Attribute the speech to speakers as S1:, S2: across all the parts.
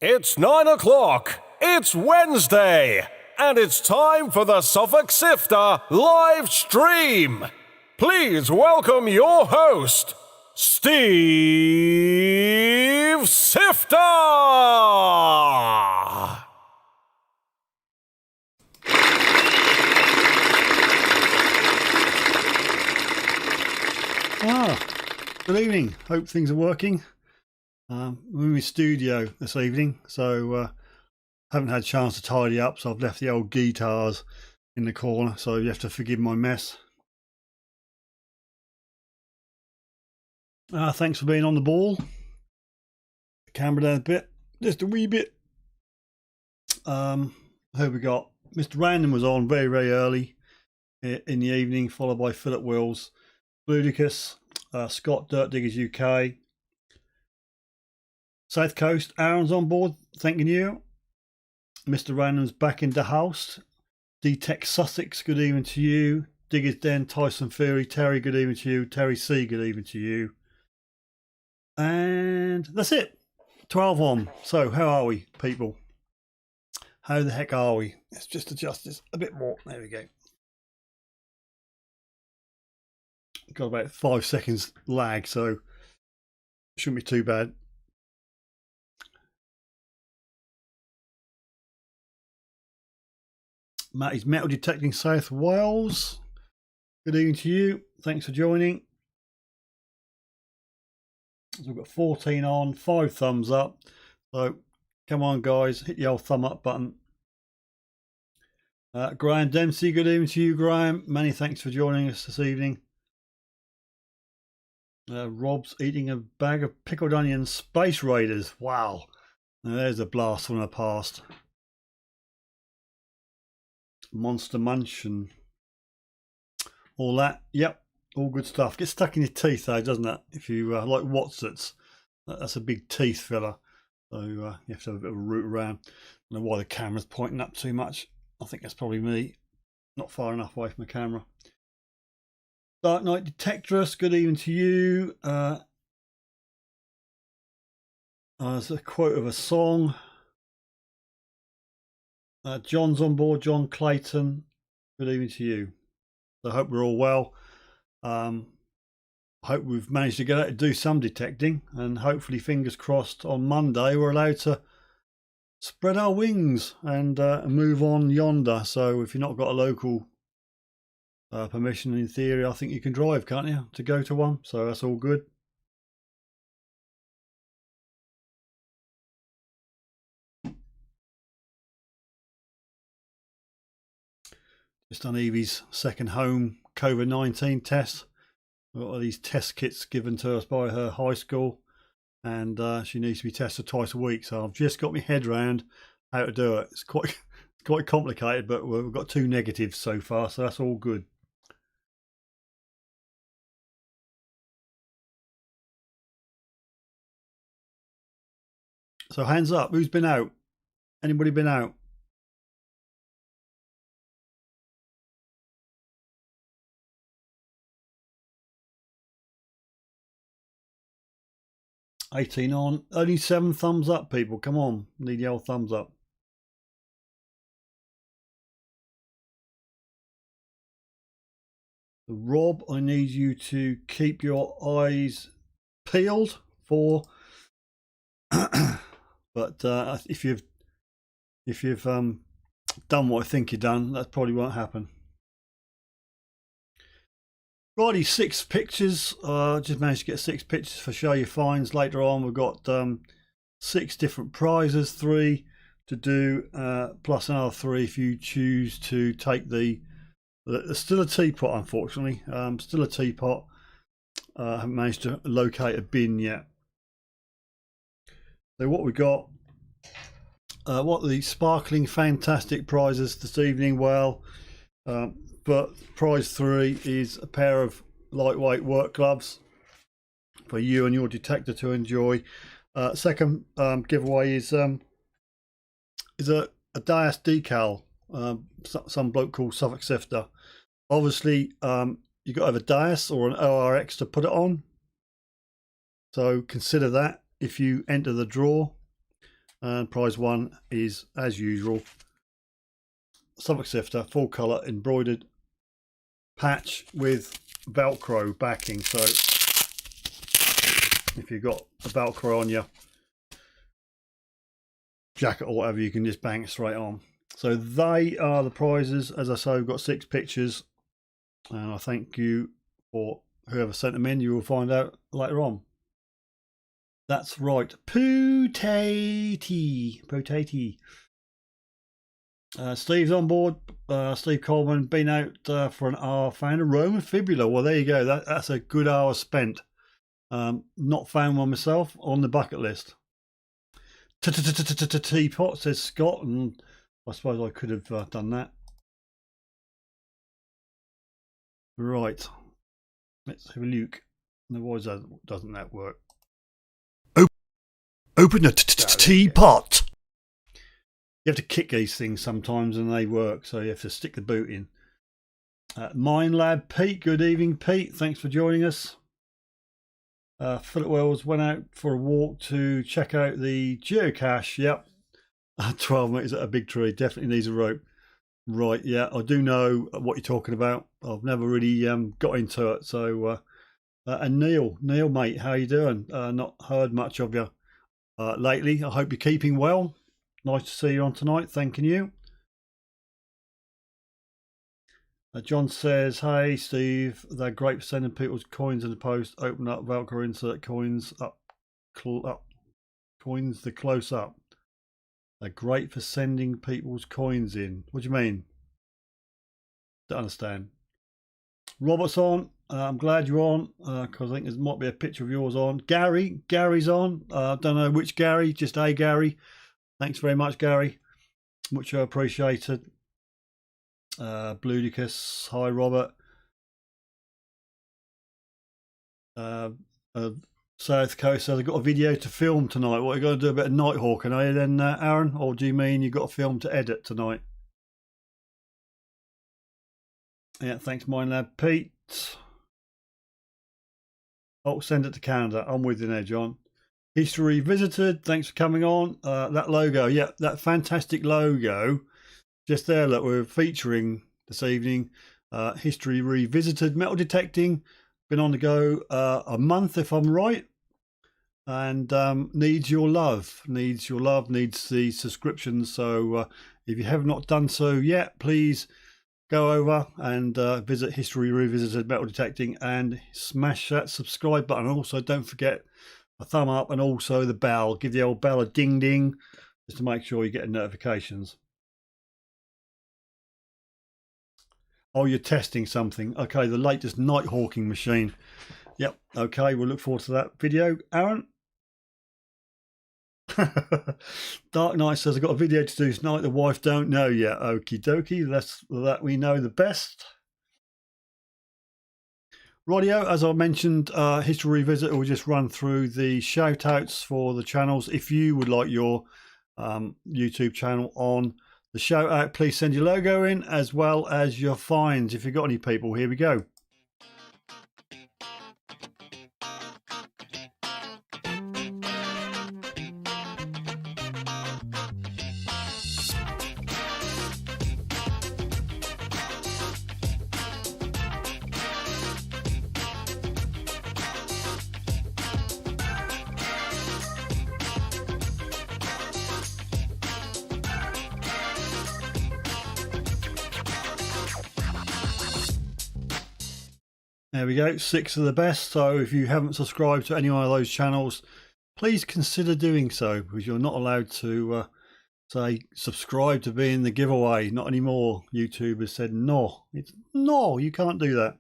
S1: It's 9 o'clock. It's Wednesday. And it's time for the Suffolk Sifter live stream. Please welcome your host, Steve Sifter.
S2: Good evening. Hope things are working. I'm in my studio this evening, so haven't had a chance to tidy up, so I've left the old guitars in the corner, so you have to forgive my mess. Thanks for being on the ball. The camera down a bit, just a wee bit. Who we got? Mr. Random was on very early in the evening, followed by Philip Wills, Ludicrous, Scott Dirt Diggers UK, South Coast. Aaron's on board, thanking you. Mr. Random's back in the house. D-Tech Sussex, good evening to you. Diggers Den, Tyson Fury, Terry, good evening to you. Terry C, good evening to you. And that's it. 12 on. So how are we, people? How the heck are we? Let's just adjust this a bit more. There we go. Got about 5 seconds lag, so shouldn't be too bad. Matty's Metal Detecting South Wales. Good evening to you. Thanks for joining. So we've got 14 on, 5 thumbs up. So come on, guys, hit the old thumb up button. Graham Dempsey, good evening to you, Graham. Many thanks for joining us this evening. Rob's eating a bag of pickled onion Space Raiders. Wow. Now there's a blast from the past. Monster Munch and all that. Yep, all good stuff. Gets stuck in your teeth though, doesn't it? If you like Watsits, that's a big teeth filler. So you have to have a bit of a route around. I don't know why the camera's pointing up too much. I think that's probably me. Not far enough away from the camera. Dark Knight Detectorist, good evening to you. There's a quote of a song. John's on board, John Clayton. Good evening to you. So I hope we're all well. I hope we've managed to get out to do some detecting, and hopefully, fingers crossed, on Monday we're allowed to spread our wings and move on yonder. So if you've not got a local permission, in theory, I think you can drive, can't you, to go to one? So that's all good. Just done Evie's second home COVID-19 test. We've got all these test kits given to us by her high school, and she needs to be tested twice a week. So I've just got my head around how to do it. It's quite complicated, but we've got 2 negatives so far, so that's all good. So hands up, who's been out? Anybody been out? $18 on. Only 7 thumbs up, people. Come on, need the old thumbs up. Rob, I need you to keep your eyes peeled for but if you've done what I think you've done, that probably won't happen. Righty, 6 pictures. Just managed to get 6 pictures for show your finds. Later on we've got 6 different prizes, 3 to do, plus another 3 if you choose to take the still a teapot, unfortunately. Still a teapot. I haven't managed to locate a bin yet. So what we got, what are the sparkling fantastic prizes this evening? Well, but prize 3 is a pair of lightweight work gloves for you and your detector to enjoy. Second giveaway is a Dias decal, some bloke called Suffolk Sifter. Obviously, you've got to have a Dias or an ORX to put it on. So consider that if you enter the draw. And prize one is, as usual, Suffolk Sifter, full colour, embroidered patch with Velcro backing. So if you've got a Velcro on your jacket or whatever, you can just bang it straight on. So they are the prizes. As I say, we've got 6 pictures, and I thank you for whoever sent them in. You will find out later on. That's right, potato. Steve's on board. Steve Coleman, been out for an hour, found a Roman fibula. Well, there you go. That's a good hour spent. Not found one myself, on the bucket list. Teapot, says Scott, and I suppose I could have done that. Right, let's have a look. No, why doesn't that work? Open the teapot. You have to kick these things sometimes and they work, so you have to stick the boot in. Mine Lab Pete, good evening Pete, thanks for joining us. Philip Wells went out for a walk to check out the geocache. Yep, 12 metres at a big tree, definitely needs a rope. Right, yeah, I do know what you're talking about. I've never really got into it. So and Neil mate, how you doing? Not heard much of you lately. I hope you're keeping well. Nice to see you on tonight, thanking you. John says, hey Steve, they're great for sending people's coins in the post. Open up Velcro, insert coins up, coins the close up. They're great for sending people's coins in. What do you mean? Don't understand. Robert's on. I'm glad you're on, because I think there might be a picture of yours on. Gary's on. Don't know which Gary, just a Gary. Thanks very much, Gary. Much appreciated. Bludicus, hi Robert. South Coast says, I've got a video to film tonight. What are you going to do, a bit of night hawking, are you then, Aaron? Or do you mean you've got a film to edit tonight? Yeah, thanks, Mine Lab Pete. Oh, send it to Canada. I'm with you there, John. History Revisited, thanks for coming on. That logo, yeah, that fantastic logo. Just there, look, we're featuring this evening. History Revisited, metal detecting. Been on the go a month, if I'm right. And needs your love, needs the subscriptions. So if you have not done so yet, please go over and visit History Revisited Metal Detecting and smash that subscribe button. Also, don't forget a thumb up and also the bell. Give the old bell a ding ding just to make sure you get notifications. Oh, you're testing something. Okay, the latest night hawking machine. Yep, okay, we'll look forward to that video. Aaron? Dark Knight says, I've got a video to do tonight. The wife don't know yet. Okie dokie, that we know the best. Rightio, as I mentioned, History Revisit will just run through the shout outs for the channels. If you would like your YouTube channel on the shout out, please send your logo in as well as your finds. If you've got any people, here we go. There we go, 6 of the best. So if you haven't subscribed to any one of those channels, please consider doing so, because you're not allowed to say subscribe to be in the giveaway. Not anymore. YouTube has said no. No, you can't do that.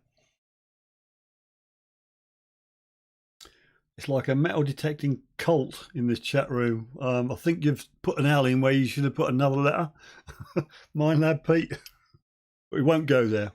S2: It's like a metal detecting cult in this chat room. I think you've put an L in where you should have put another letter. Mine Lab Pete. We won't go there.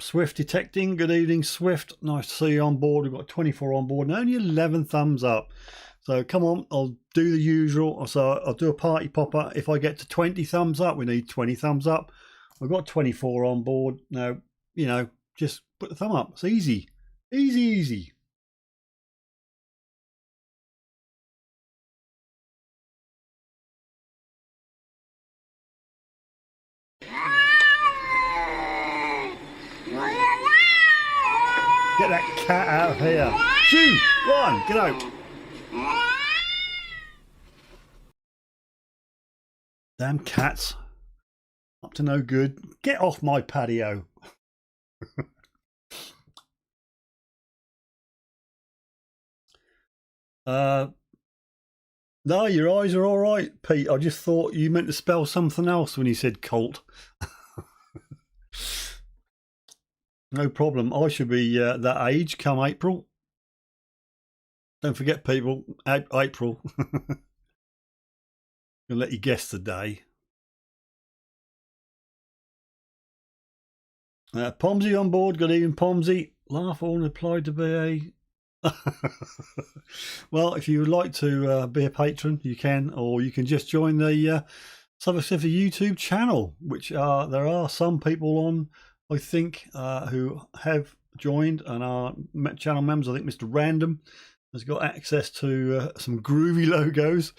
S2: Swift Detecting, good evening Swift, nice to see you on board. We've got 24 on board and only 11 thumbs up, so come on, I'll do the usual. So I'll do a party popper. If I get to 20 thumbs up, we need 20 thumbs up. We've got 24 on board now. You know, just put the thumb up. It's easy. Easy. Get that cat out of here. Shoo! Go on, get out. Damn cats. Up to no good. Get off my patio. No, your eyes are all right, Pete. I just thought you meant to spell something else when you said colt. No problem. I should be that age come April. Don't forget, people, April. I'll let you guess the day. Pomsy on board. Good evening, Pomsy. Laugh all applied to be a... Well, if you would like to be a patron, you can, or you can just join the Suffolk Sifter YouTube channel, which there are some people on, I think, who have joined and are channel members. I think Mr. Random has got access to some groovy logos.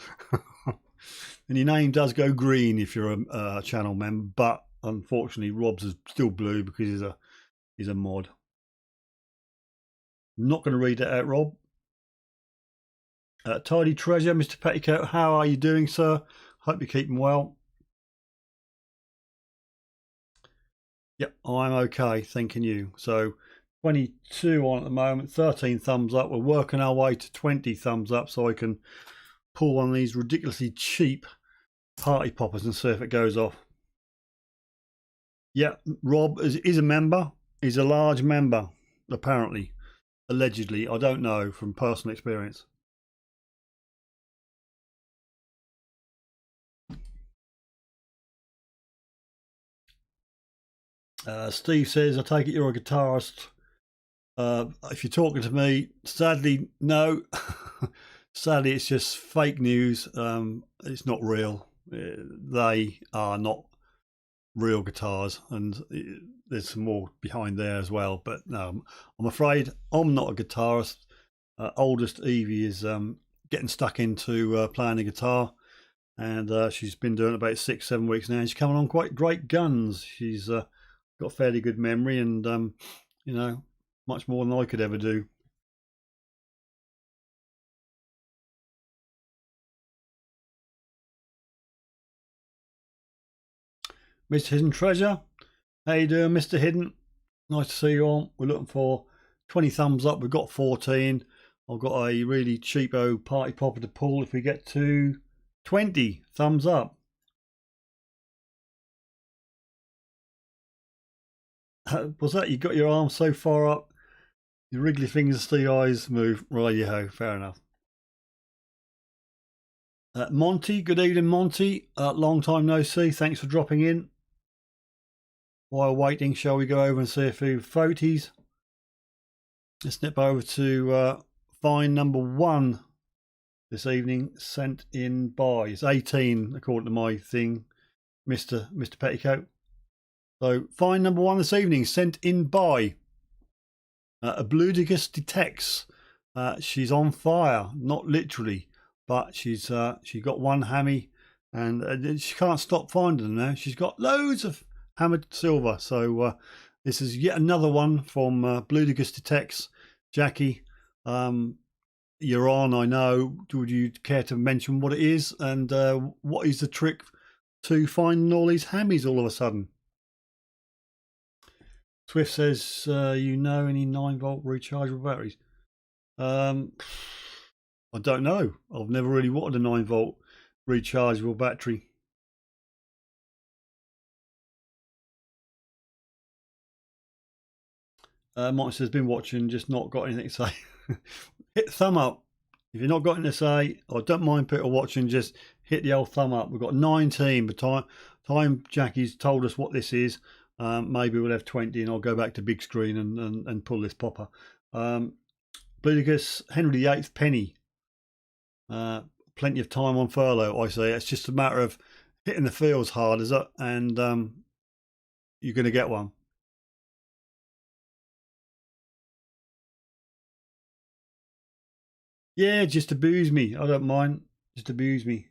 S2: And your name does go green if you're a channel member, but unfortunately Rob's is still blue because he's a mod. I'm not going to read that out, Rob. Tidy Treasure, Mr. Petticoat, how are you doing, sir? Hope you're keeping well. Yep, I'm okay, thanking you. So 22 on at the moment, 13 thumbs up. We're working our way to 20 thumbs up so I can pull one of these ridiculously cheap party poppers and see if it goes off. Yeah, Rob is a member. He's a large member, apparently. Allegedly. I don't know from personal experience. Steve says, I take it you're a guitarist. If you're talking to me, sadly, no. Sadly, it's just fake news. It's not real. They are not real guitars, and there's some more behind there as well. But no, I'm afraid I'm not a guitarist. Oldest Evie is getting stuck into playing the guitar, and she's been doing it about 6-7 weeks now. She's coming on quite great guns. She's got fairly good memory, and you know, much more than I could ever do. Mr. Hidden Treasure, how you doing, Mr. Hidden? Nice to see you on. We're looking for 20 thumbs up. We've got 14. I've got a really cheapo party popper to pull if we get to 20 thumbs up. Was that you got your arm so far up? You wriggle your fingers to the eyes move. Right-yo-ho, fair enough. Monty, good evening, Monty. Long time no see. Thanks for dropping in. While waiting, shall we go over and see a few photos? Let's nip over to find number 1 this evening, sent in by, it's 18 according to my thing, Mr. Petticoat. So find number 1 this evening, sent in by Oblivious Detects. She's on fire, not literally, but she's got one hammy, and she can't stop finding them now. She's got loads of hammered silver. So this is yet another one from Bludigus Detects. Jackie, you're on, I know. Would you care to mention what it is, and what is the trick to finding all these hammies all of a sudden? Swift says, you know any 9-volt rechargeable batteries? I don't know. I've never really wanted a 9-volt rechargeable battery. Mike says, been watching, just not got anything to say. Hit the thumb up. If you're not got anything to say, or don't mind people watching, just hit the old thumb up. We've got 19. By time Jackie's told us what this is, maybe we'll have 20 and I'll go back to big screen and pull this popper. Bludigus, Henry VIII penny. Plenty of time on furlough, I say. It's just a matter of hitting the fields hard, is it? And you're going to get one. Yeah, just abuse me. I don't mind. Just abuse me.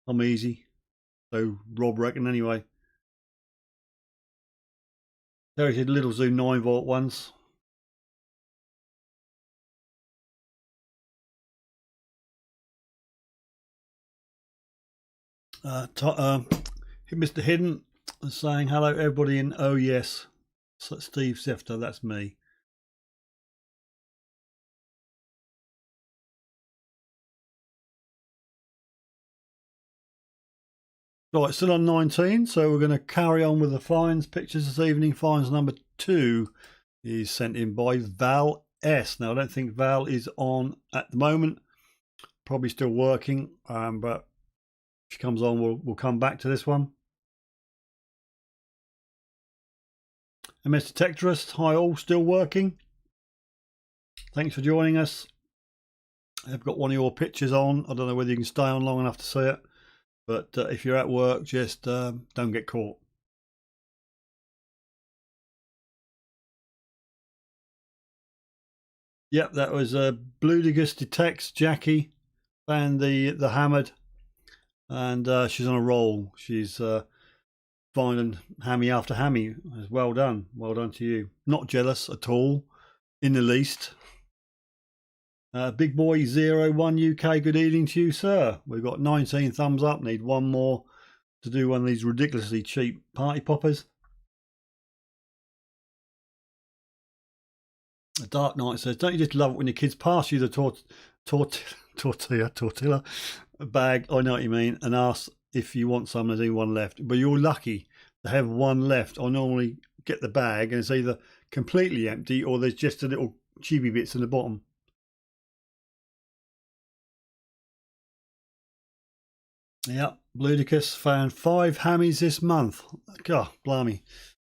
S2: I'm easy. So Rob reckon anyway. There is a little zoom 9-volt ones. Mr. Hidden is saying hello everybody, and oh yes, Steve Sifter, that's me. Right, still on 19, so we're going to carry on with the finds pictures this evening. Finds number 2 is sent in by Val S. Now, I don't think Val is on at the moment, probably still working, but if she comes on, we'll come back to this one. And Mr. Detectorist, hi all, still working. Thanks for joining us. I've got one of your pictures on. I don't know whether you can stay on long enough to see it, but if you're at work, just don't get caught. Yep, that was Bludigus Detects. Jackie found the hammered, and she's on a roll. She's finding hammy after hammy. Well done to you. Not jealous at all, in the least. Big boy 01 UK, good evening to you, sir. We've got 19 thumbs up. Need one more to do one of these ridiculously cheap party poppers. The Dark Knight says, don't you just love it when your kids pass you the tortilla bag, I know what you mean, and ask if you want some, there's only one left. But you're lucky to have one left. I normally get the bag and it's either completely empty or there's just a little cheapy bits in the bottom. Yeah, Ludicrous found 5 hammies this month. God, blimey.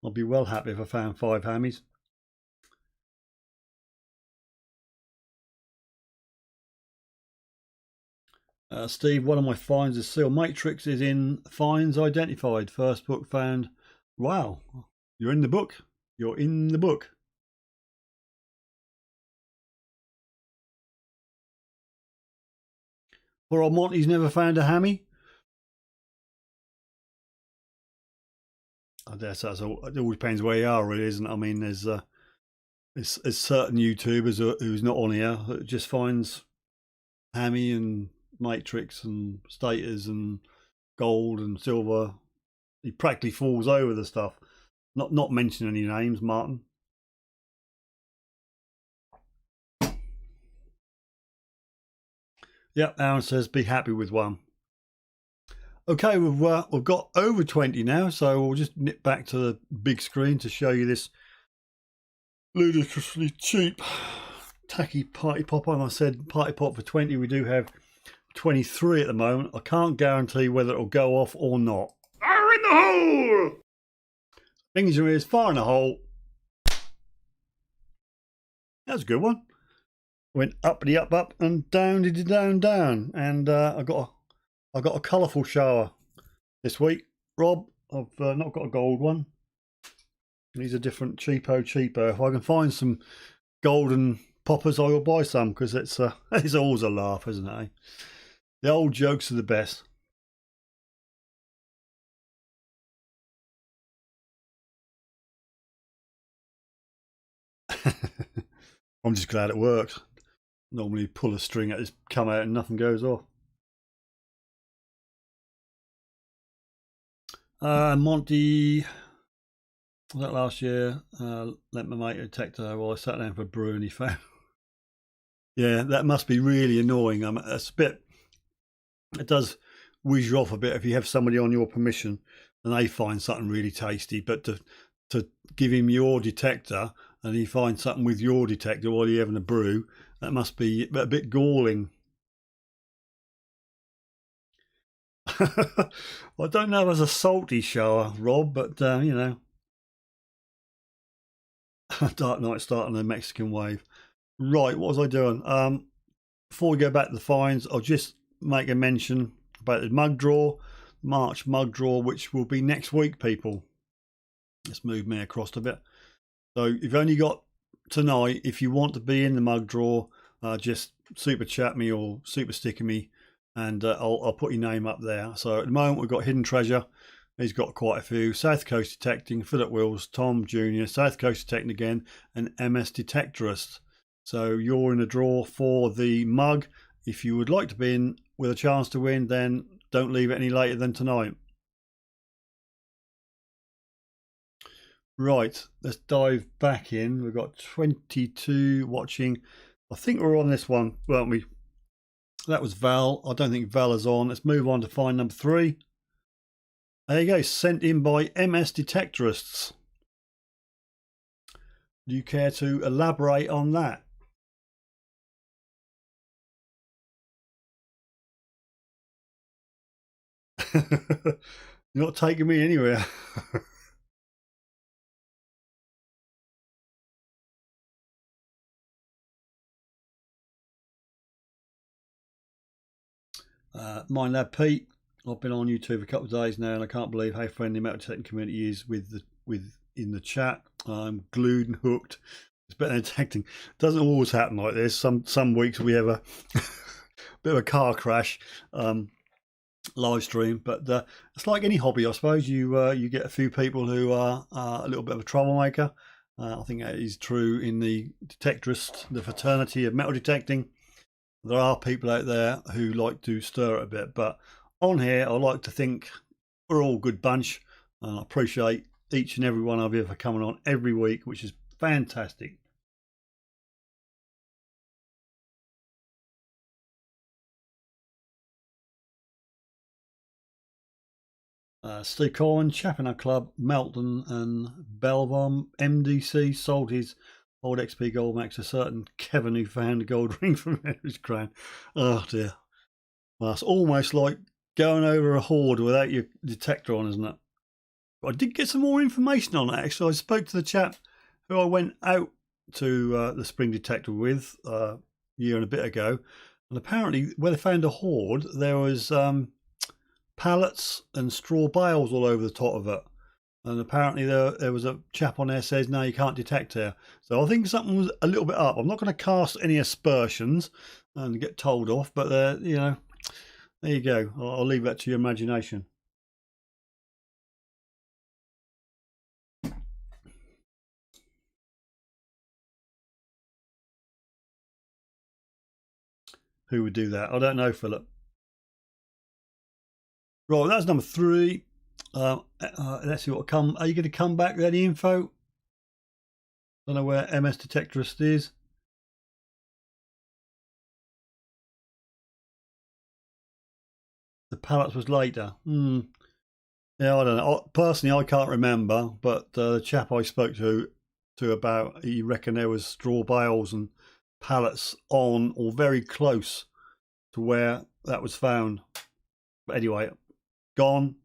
S2: I'd be well happy if I found 5 hammies. Steve, one of my finds is Seal Matrix is in finds identified. First book found. Wow, you're in the book. You're in the book. Poor old Monty's never found a hammy. I guess that's all. It all depends where you are, really, isn't it? I mean, there's certain YouTubers who's not on here that just finds hammy and matrix and stators and gold and silver. He practically falls over the stuff. Not mention any names, Martin. Yep, Aaron says be happy with one. Okay, we've got over 20 now, so we'll just nip back to the big screen to show you this ludicrously cheap tacky party pop. And I said party pop for 20. We do have 23 at the moment. I can't guarantee whether it'll go off or not. Fire in the hole! Fingers in your ears, fire in the hole. That's a good one. Went uppity up and down down, and I got a colourful shower this week. Rob, I've not got a gold one. These are different cheaper. If I can find some golden poppers, I will buy some, because it's always a laugh, isn't it? Eh? The old jokes are the best. I'm just glad it works. Normally pull a string at this, come out and nothing goes off. Monty, was that last year? Let my mate detect her while I sat down for a brew and he found. Yeah, that must be really annoying. It's a bit. It does whiz you off a bit if you have somebody on your permission and they find something really tasty, but to give him your detector and he finds something with your detector while you're having a brew, that must be a bit galling. I don't know if it's a salty shower, Rob, but you know. Dark Knight starting the Mexican wave. Right, what was I doing? Before we go back to the finds, I'll just make a mention about the mug draw, March mug draw, which will be next week, people. Let's move me across a bit. So you've only got tonight if you want to be in the mug draw just super chat me or super sticker me, and I'll put your name up there. So at the moment we've got Hidden Treasure. He's got quite a few. South Coast Detecting, Philip Wills, Tom Jr., South Coast Detecting again, and MS Detectorist. So you're in a draw for the mug. If you would like to be in with a chance to win, then don't leave it any later than tonight. Right, let's dive back in. We've got 22 watching. I think we're on this one, weren't we? That was Val. I don't think Val is on. Let's move on to find number 3. There you go, sent in by MS Detectorists. Do you care to elaborate on that? You're not taking me anywhere. My lad Pete. I've been on YouTube a couple of days now, and I can't believe how friendly the metal detecting community is in the chat. I'm glued and hooked. It's better than detecting. Doesn't always happen like this. Some weeks we have a bit of a car crash live stream, but it's like any hobby, I suppose. You get a few people who are a little bit of a troublemaker. I think that is true in the Detectorist, the fraternity of metal detecting. There are people out there who like to stir it a bit, but on here I like to think we're all a good bunch, and I appreciate each and every one of you for coming on every week, which is fantastic. Steve Cohen, Chapina Club, Melton and Belvom, MDC sold his old XP Gold Max to certain Kevin who found a gold ring from his crown. Oh dear. Well, it's almost like going over a horde without your detector on, isn't it? But I did get some more information on that, actually. I spoke to the chap who I went out to the spring detector with a year and a bit ago, and apparently where they found a hoard, there was pallets and straw bales all over the top of it, and apparently there was a chap on there says no, you can't detect here. So I think something was a little bit up. I'm not going to cast any aspersions and get told off, but you know, there you go. I'll leave that to your imagination. Who would do that? I don't know, Philip. Right, that's number 3. Let's see what come. Are you going to come back with any info? Don't know where MS Detectorist is. The pallets was later. Yeah, I don't know. Personally, I can't remember, but the chap I spoke to about, he reckoned there was straw bales and pallets on or very close to where that was found. But anyway, gone,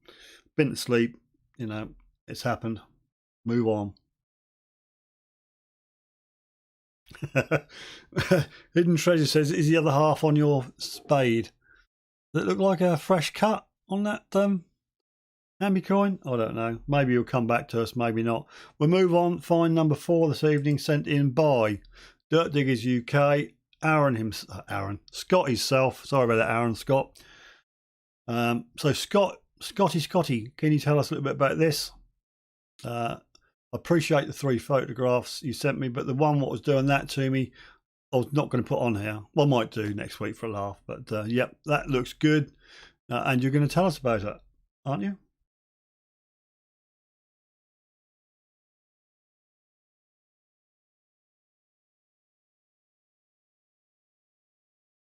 S2: been to sleep, you know, it's happened. Move on. Hidden Treasure says, is the other half on your spade? Does it look like a fresh cut on that Ambi coin? I don't know. Maybe he'll come back to us, maybe not. We'll move on. Find number 4 this evening, sent in by Dirt Diggers UK. Scott himself. Sorry about that, Aaron Scott. So Scotty, can you tell us a little bit about this? I appreciate the 3 photographs you sent me, but the one what was doing that to me, I was not going to put on here. Well, I might do next week for a laugh, but yep, that looks good. And you're going to tell us about it, aren't you?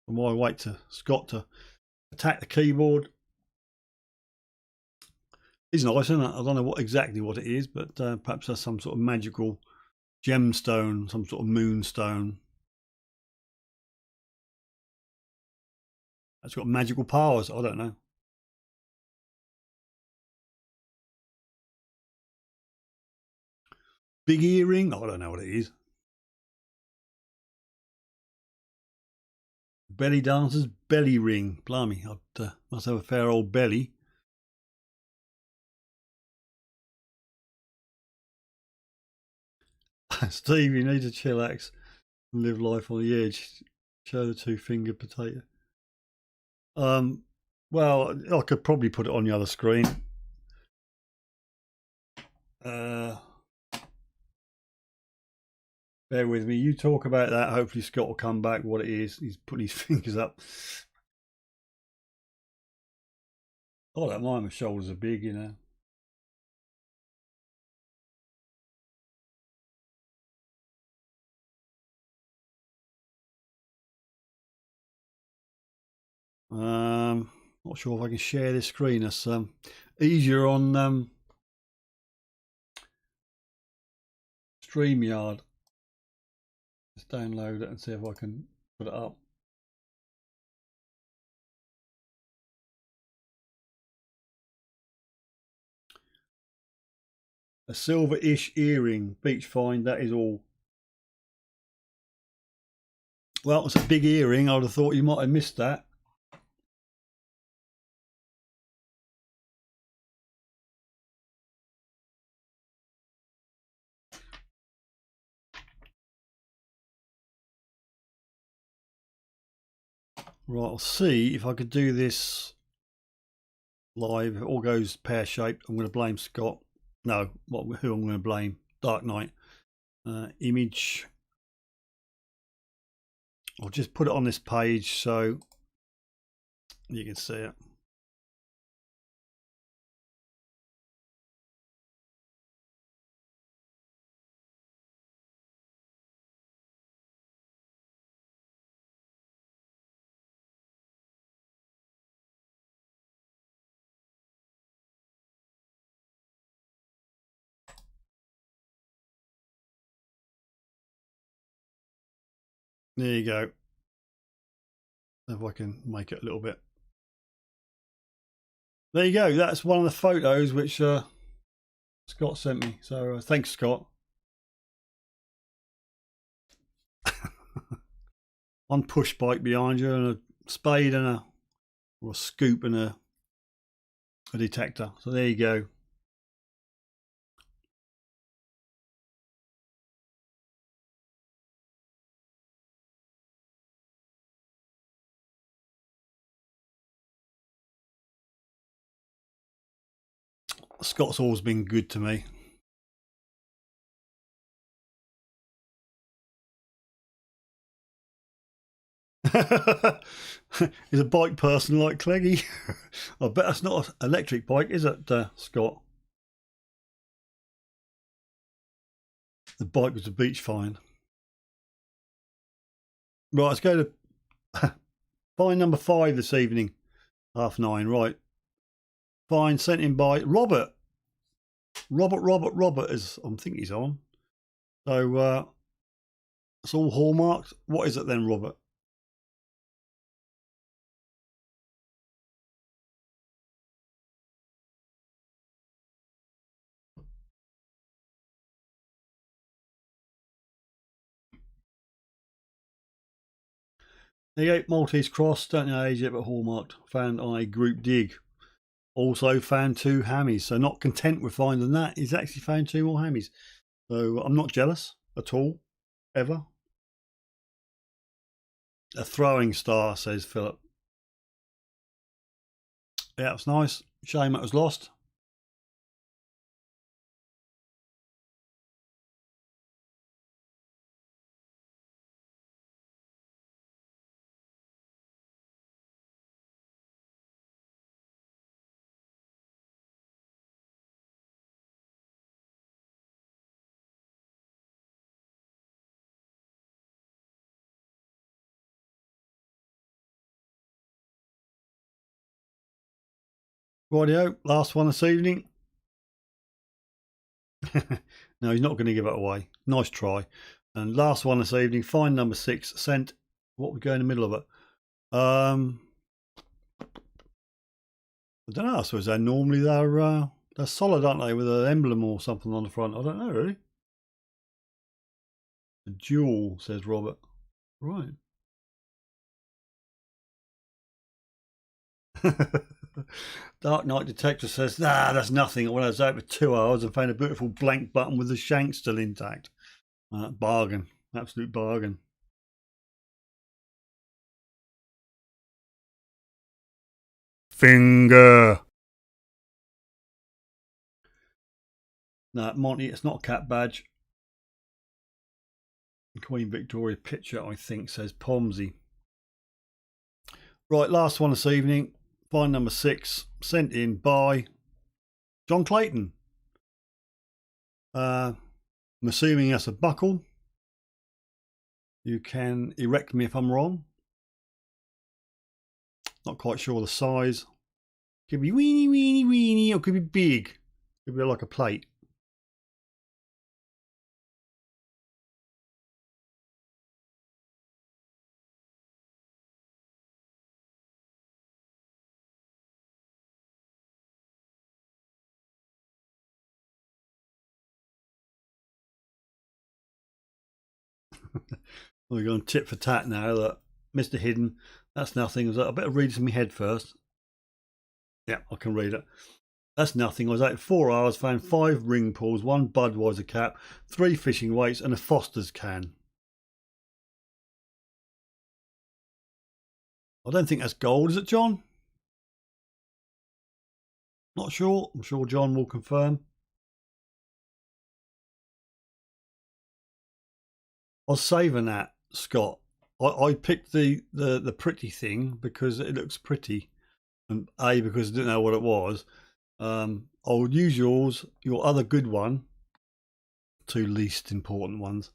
S2: And while I wait to Scott to attack the keyboard, it's nice, isn't it? I don't know exactly what it is, but perhaps that's some sort of magical gemstone, some sort of moonstone. It's got magical powers. I don't know. Big earring. I don't know what it is. Belly dancer's belly ring. Blimey, I must have a fair old belly. Steve, you need to chillax and live life on the edge. Show the two-fingered potato. Well, I could probably put it on the other screen. Bear with me. You talk about that. Hopefully Scott will come back. What it is. He's putting his fingers up. I don't mind. My shoulders are big, you know. Not sure if I can share this screen. It's easier on StreamYard. Let's download it and see if I can put it up. A silver-ish earring, beach find, that is all. Well, it's a big earring. I would have thought you might have missed that. Right, I'll see if I could do this live. If it all goes pear-shaped, I'm going to blame Scott. No, who I'm going to blame? Dark Knight. Image. I'll just put it on this page so you can see it. There you go. If I can make it a little bit. There you go. That's one of the photos which Scott sent me. So thanks, Scott. One push bike behind you and a spade and a scoop and a detector. So there you go. Scott's always been good to me. Is a bike person like Cleggy? I bet that's not an electric bike, is it, Scott? The bike was a beach find. Right, let's go to find number 5 this evening. 9:30, right. Find sent in by Robert. Robert is, I think he's on. So it's all hallmarked. What is it then, Robert? There you go, Maltese cross, don't know age yet, but hallmarked. Found on a group dig. Also found 2 hammies. So not content with finding that, he's actually found 2 more hammies. So I'm not jealous at all, ever. A throwing star, says Philip. Yeah, it's nice. Shame it was lost. Rightio, last one this evening. No, he's not going to give it away. Nice try. And last one this evening, find number 6, sent. What would go in the middle of it? I don't know. I suppose they're solid, aren't they, with an emblem or something on the front? I don't know, really. A jewel, says Robert. Right. Dark Knight Detector says, nah, that's nothing. When I was out for 2 hours and found a beautiful blank button with the shank still intact. Bargain. Absolute bargain. finger. No, Monty, it's not a cat badge. Queen Victoria picture, I think, says Pomsey. Right, last one this evening. Find number 6, sent in by John Clayton. I'm assuming that's a buckle. You can erect me if I'm wrong. Not quite sure the size. Could be weeny, or could be big. Could be like a plate. We're going tit for tat now. That Mr. Hidden, that's nothing. I better read it in my head first. Yeah, I can read it. That's nothing. I was out 4 hours, found 5 ring pulls, 1 Budweiser cap, 3 fishing weights, and a Foster's can. I don't think that's gold, is it, John? Not sure. I'm sure John will confirm. I was saving that, Scott. I picked the pretty thing because it looks pretty, and A, because I didn't know what it was. I would use yours, your other good one, 2 least important ones.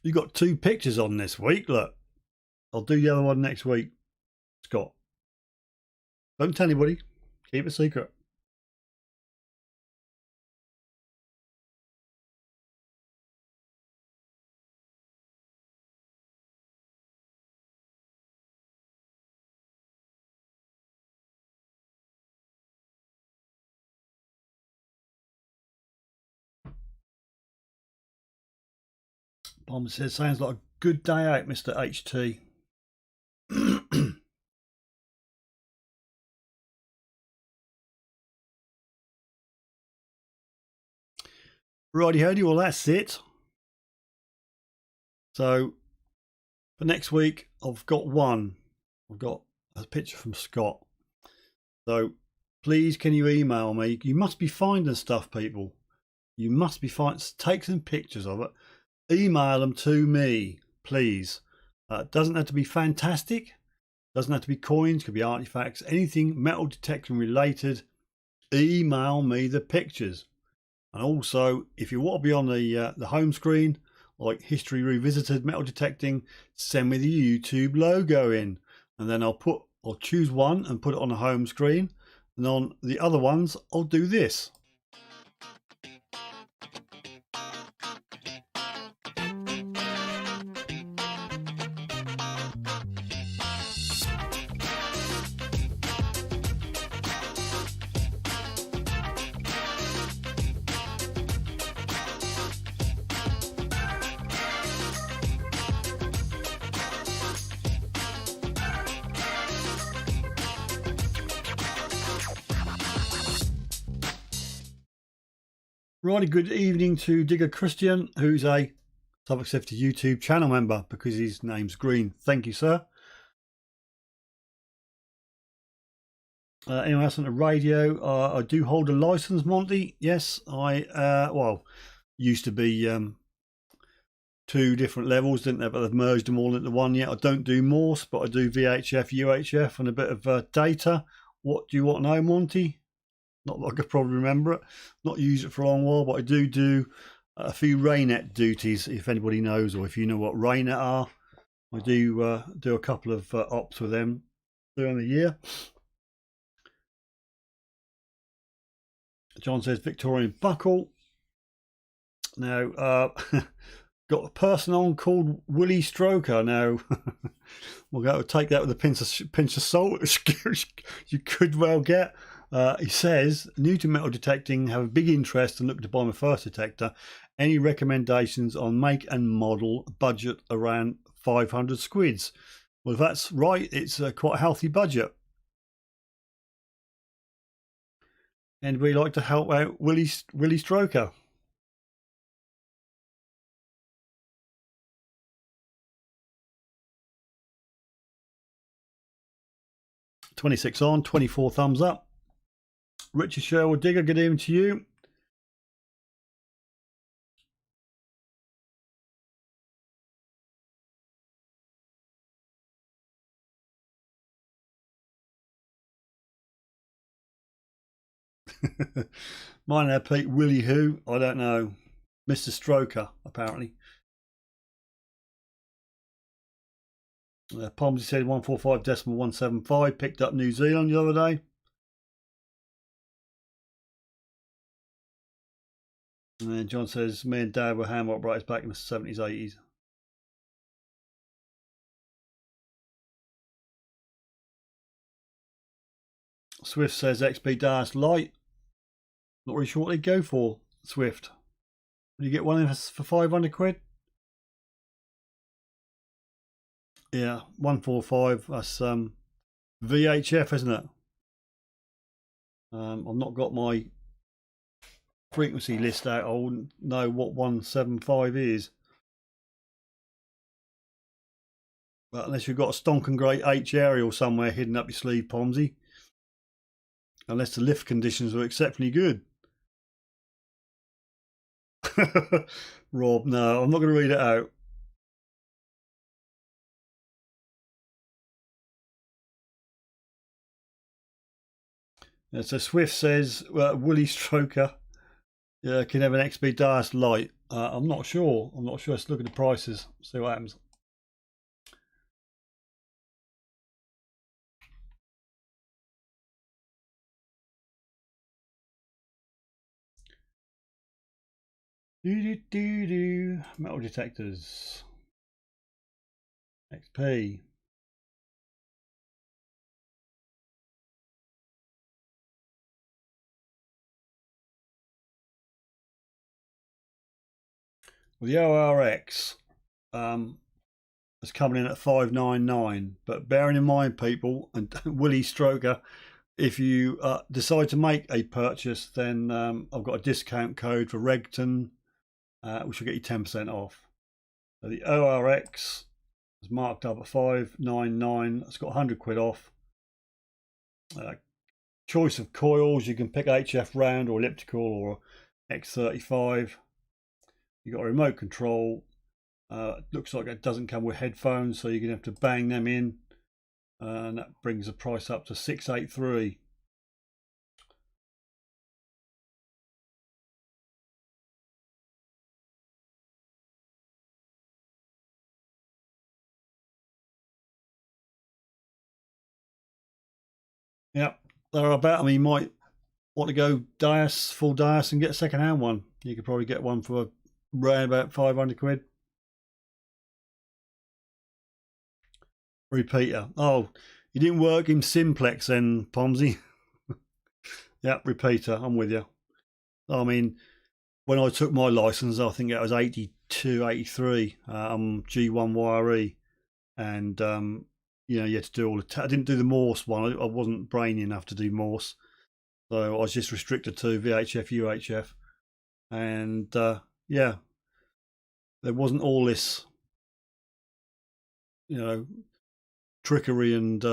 S2: You got 2 pictures on this week. Look, I'll do the other one next week, Scott. Don't tell anybody. Keep it secret. Bomb says, sounds like a good day out, Mr. HT. Righty ho, well that's it. So for next week, I've got a picture from Scott. So please, can you email me? You must be finding stuff, people. You must be take some pictures of it. Email them to me, please. Doesn't have to be fantastic. Doesn't have to be coins. Could be artifacts. Anything metal detecting related. Email me the pictures. And also, if you want to be on the home screen, like History Revisited Metal Detecting, send me the YouTube logo in, and then I'll choose one and put it on the home screen, and on the other ones I'll do this. Righty, good evening to Digger Christian, who's a Suffolk Sifter YouTube channel member because his name's green. Thank you, sir. Anyone else on the radio? I do hold a license, Monty. Yes, I used to be 2 different levels, didn't they? But they've merged them all into one yet. I don't do Morse, but I do VHF, UHF, and a bit of data. What do you want to know, Monty? Not that I could probably remember it. Not used it for a long while, but I do a few Raynet duties, if anybody knows, or if you know what Raynet are. I do a couple of ops with them during the year. John says Victorian buckle. Now, got a person on called Willie Stroker. Now, we'll go take that with a pinch of salt. You could well get. He says, new to metal detecting, have a big interest and looking to buy my first detector. Any recommendations on make and model, budget around 500 squids? Well, if that's right, it's quite a healthy budget. Anybody like to help out Willie Stroker? 26 on, 24 thumbs up. Richard Sherwood Digger, good evening to you. Mine there, Pete. Willie who? I don't know. Mr. Stroker, apparently. Pomsey said 145.175. Picked up New Zealand the other day. And then John says, me and Dad were ham operators back in the 70s, 80s. Swift says XP Dallas Light. Not really sure what they go for, Swift. Will you get one for 500 quid? Yeah, 145. That's VHF, isn't it? I've not got my frequency list out. I wouldn't know what 175 is. But unless you've got a stonking great H aerial somewhere hidden up your sleeve, Pomsey. Unless the lift conditions were exceptionally good. Rob, no, I'm not going to read it out. Yeah, so Swift says Willie Stroker can have an XP Dias Light. I'm not sure. Let's look at the prices, see what happens. Metal detectors. XP. Well, the ORX is coming in at 599, but bearing in mind, people, and Willie Stroker, if you decide to make a purchase, then I've got a discount code for Regton, which will get you 10% off. So the ORX is marked up at 599. It's got 100 quid off. Choice of coils, you can pick HF round or elliptical or X35. You got a remote control. Looks like it doesn't come with headphones, so you're gonna have to bang them in, and that brings the price up to 683. Yeah, they're about. I mean, you might want to go full Dias and get a second-hand one. You could probably get one for around about 500 quid. Repeater. Oh, you didn't work in Simplex then, Pomsey? Yeah, repeater. I'm with you. I mean, when I took my license, I think it was 82, 83. I'm G1YRE, and you know, you had to do all the. I didn't do the Morse one. I wasn't brainy enough to do Morse, so I was just restricted to VHF, UHF, and yeah, there wasn't all this, you know, trickery and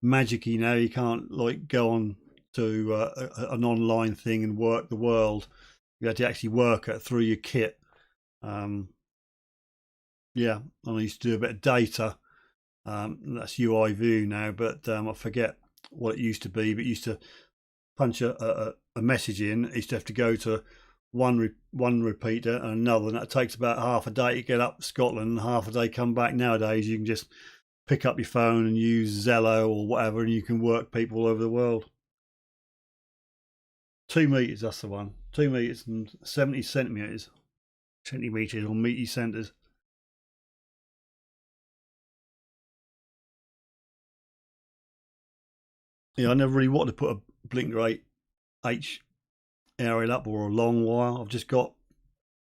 S2: magic-y. Now you can't like go on to an online thing and work the world. You had to actually work it through your kit. Yeah, I used to do a bit of data. That's UI view now, but I forget what it used to be. But you used to punch a message in. It used to have to go to one repeater and another, and that takes about half a day to get up to Scotland and half a day come back. Nowadays you can just pick up your phone and use Zello or whatever, and you can work people all over the world. 2 meters, that's the one. 2 meters and 70 centimeters. Centimeters or meaty centers. Yeah, I never really wanted to put a Blinker 8H aerial up or a long wire. I've just got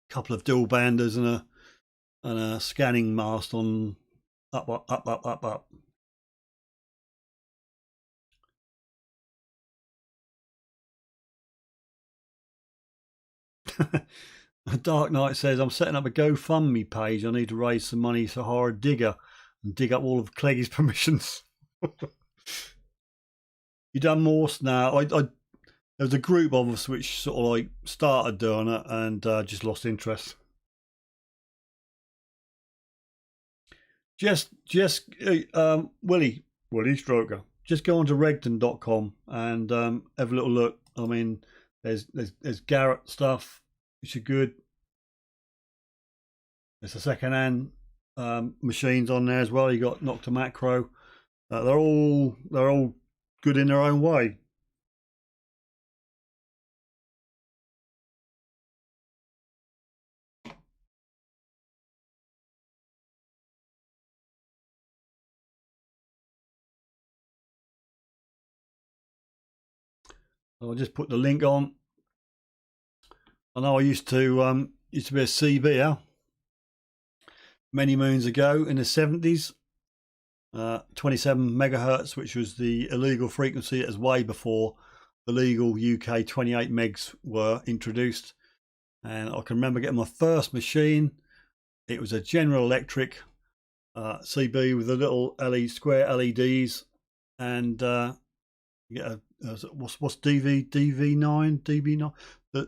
S2: a couple of dual banders and a scanning mast on up. Dark Knight says, I'm setting up a GoFundMe page. I need to raise some money to hire a digger and dig up all of Clegg's permissions. You done Morse now? There was a group of us which sort of like started doing it and just lost interest. Just Willie Stroker. Just go on to Regden.com and have a little look. I mean, there's Garrett stuff, which are good. There's a second-hand machines on there as well. You got Nocta Macro. They're all good in their own way. I'll just put the link on. I know I used to be a CBer many moons ago in the 70s. 27 megahertz, which was the illegal frequency. It was way before the legal UK 28 megs were introduced. And I can remember getting my first machine. It was a General Electric CB with the little square LEDs, and yeah, what's DV9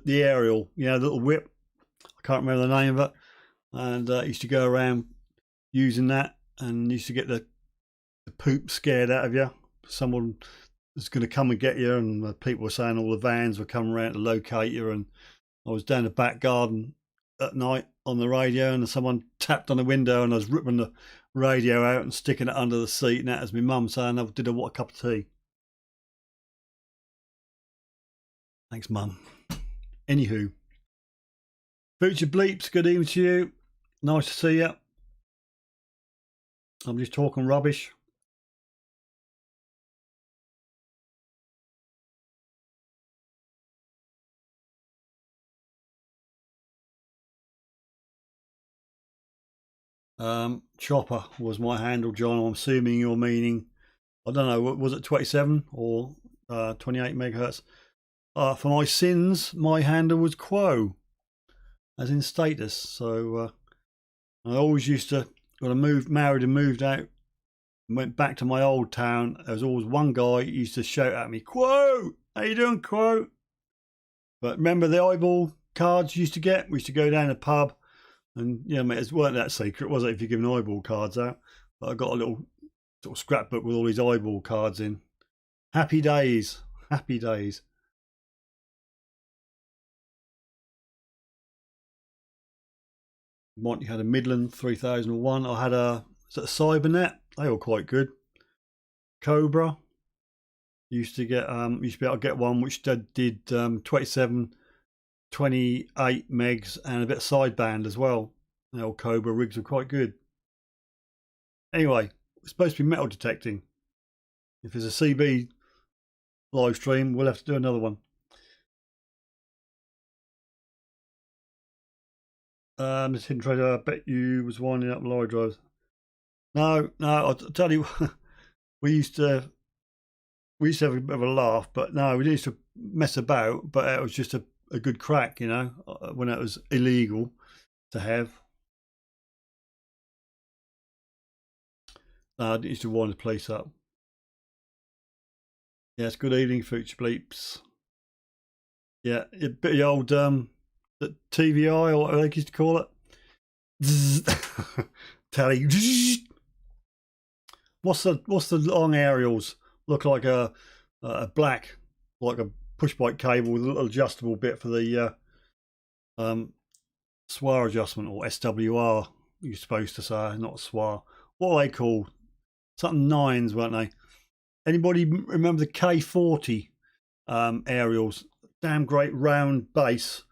S2: the aerial, you know, the little whip. I can't remember the name of it. And I used to go around using that, and used to get the poop scared out of you. Someone was going to come and get you, and people were saying all the vans were coming around to locate you. And I was down the back garden at night on the radio, and someone tapped on the window, and I was ripping the radio out and sticking it under the seat, and that was my mum saying, "Did I want a cup of tea?" Thanks, Mum. Anywho, Future Bleeps, good evening to you. Nice to see you. I'm just talking rubbish. Chopper was my handle, John. I'm assuming you're meaning, I don't know, was it 27 or 28 megahertz? For my sins, my handle was Quo, as in status. So I always used to, when I married and moved out and went back to my old town, there was always one guy who used to shout at me, "Quo, how you doing, Quo?" But remember the eyeball cards you used to get? We used to go down the pub, and yeah, mate, it weren't that secret, was it, if you're giving eyeball cards out? But I got a little sort of scrapbook with all these eyeball cards in. Happy days, happy days. Monty had a Midland 3001. I had a Cybernet. They were quite good. Cobra. Used to be able to get one which did 27, 28 megs and a bit of sideband as well. The old Cobra rigs were quite good. Anyway, it's supposed to be metal detecting. If there's a CB live stream, we'll have to do another one. This hidden trader, I bet you was winding up lorry drives. No, I'll tell you, we used to have a bit of a laugh, but no, we used to mess about, but it was just a good crack, you know, when it was illegal to have. I used to wind the place up. Yes, good evening, Future Bleeps. Yeah, a bit of the old the TVI, or whatever they used to call it. Tally. What's the long aerials? Look like a black, like a push bike cable with a little adjustable bit for the SWAR adjustment, or SWR. You're supposed to say, not SWAR. What are they called? Something nines, weren't they? Anybody remember the K40 aerials? Damn great round base.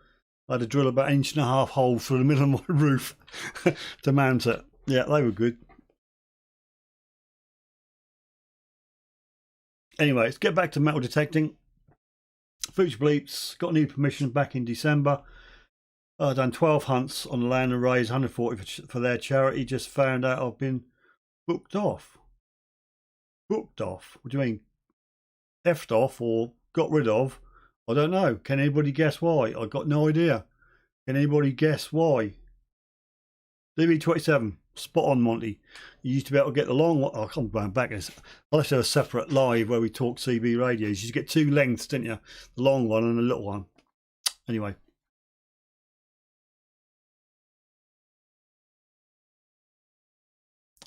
S2: I had to drill about 1.5 inch hole through the middle of my roof to mount it. Yeah, they were good. Anyway, let's get back to metal detecting. Future Bleeps got new permission back in December. I've done 12 hunts on the land and raised 140 for their charity. Just found out I've been booked off. Booked off? What do you mean? Effed off or got rid of? I don't know. Can anybody guess why? I've got no idea. Can anybody guess why? DB27. spot on, Monty. You used to be able to get the long one. Oh, I'm going back. I'll have to have a separate live where we talk CB radios. You used to get two lengths, didn't you? The long one and the little one. Anyway.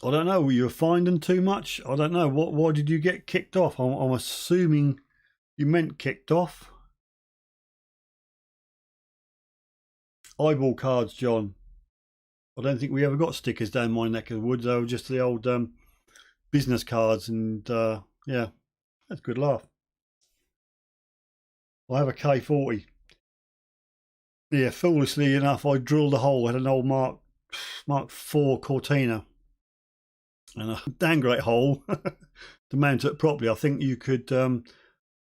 S2: I don't know. You were finding too much? I don't know. Why did you get kicked off? I'm assuming you meant kicked off. Eyeball cards, John. I don't think we ever got stickers down my neck of the woods. They were just the old business cards, and yeah, that's a good laugh. I have a K40. Yeah, foolishly enough, I drilled a hole. I had an old Mark IV Cortina, and a damn great hole to mount it properly. I think you could, did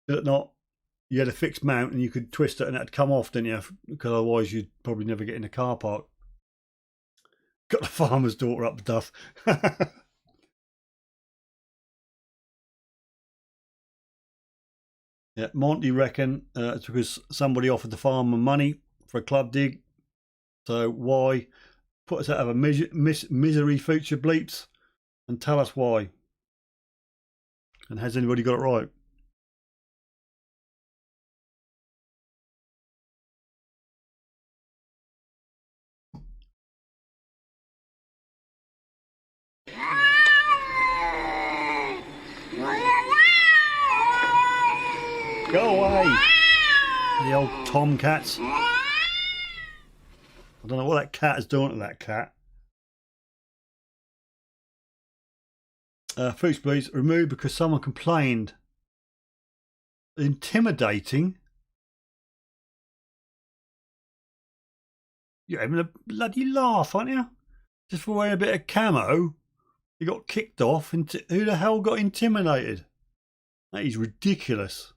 S2: it not? You had a fixed mount and you could twist it and it'd come off, didn't you? Because otherwise you'd probably never get in a car park. Got the farmer's daughter up the duff. Yeah, Monty reckon it's because somebody offered the farmer money for a club dig. So why? Put us out of a misery, future bleeps, and tell us why. And has anybody got it right? Go away, the old tomcats. I don't know what that cat is doing to that cat. Food please removed because someone complained. Intimidating. You're having a bloody laugh, aren't you? Just for wearing a bit of camo, you got kicked off. Who the hell got intimidated? That is ridiculous.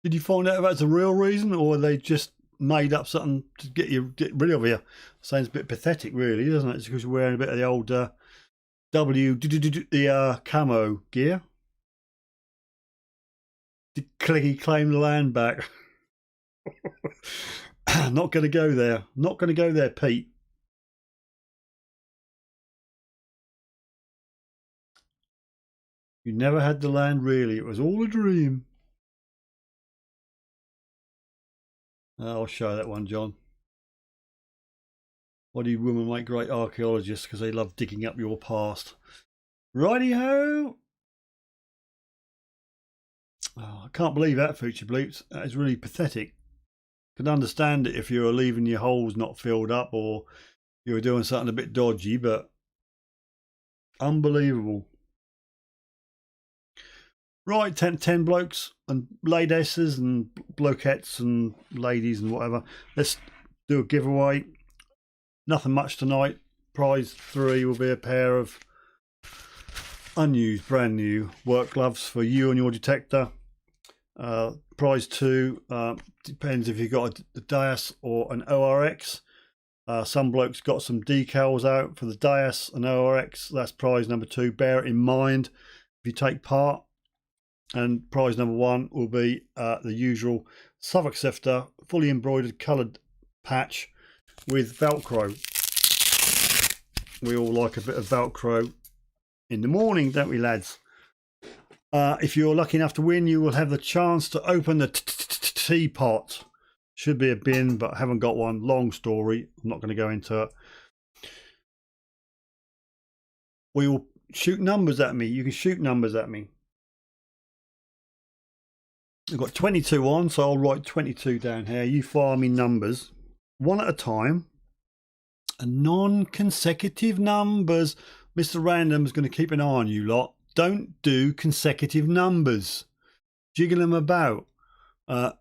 S2: Did you find out if that's a real reason, or they just made up something to get rid of you? Sounds a bit pathetic, really, doesn't it? It's because you're wearing a bit of the old camo gear. Did Clicky claim the land back? Not going to go there. Not going to go there, Pete. You never had the land, really. It was all a dream. I'll show that one, John. Why do women make great archaeologists? Because they love digging up your past. Righty-ho! Oh, I can't believe that, future bleeps. That is really pathetic. Could understand it if you were leaving your holes not filled up or you were doing something a bit dodgy, but unbelievable. Right, 10 blokes and ladies and blokettes and ladies and whatever. Let's do a giveaway. Nothing much tonight. Prize 3 will be a pair of unused, brand new work gloves for you and your detector. Prize 2 depends if you've got a Dias or an ORX. Some blokes got some decals out for the Dias and ORX. That's prize number 2. Bear it in mind if you take part. And prize number 1 will be the usual Suffolk Sifter fully embroidered coloured patch with Velcro. We all like a bit of Velcro in the morning, don't we, lads? If you're lucky enough to win, you will have the chance to open the teapot. Should be a bin, but I haven't got one. Long story. I'm not going to go into it. We will shoot numbers at me. You can shoot numbers at me. I've got 22 on, so I'll write 22 down here. You fire me numbers, one at a time. And non-consecutive numbers. Mr. Random's going to keep an eye on you lot. Don't do consecutive numbers. Jiggle them about.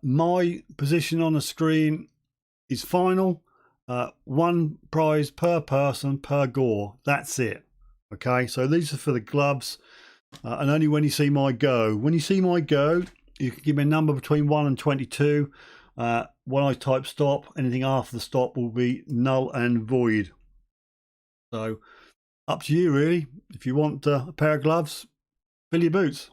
S2: My position on the screen is final. 1 prize per person per gore. That's it. Okay, so these are for the gloves. And only when you see my go. When you see my go, you can give me a number between 1 and 22. When I type stop, anything after the stop will be null and void. So up to you, really. If you want a pair of gloves, fill your boots.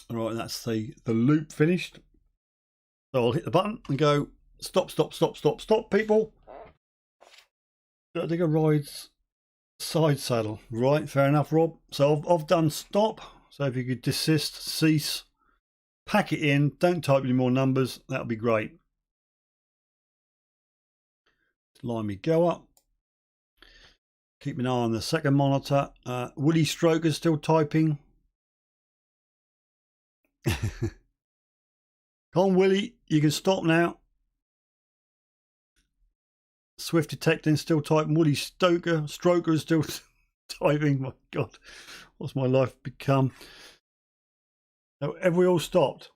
S2: All right, that's the loop finished. So I'll hit the button and go stop, stop, stop, stop, stop, people. I think I rides side saddle. Right, fair enough, Rob. So I've done stop. So if you could desist, cease, pack it in, don't type any more numbers, that would be great. Line me go up. Keep an eye on the second monitor. Woody Stroker's still typing. Come on, Willie, you can stop now. Swift detecting, still typing. Woody Stroker is still typing. My God, what's my life become? Now, have we all stopped?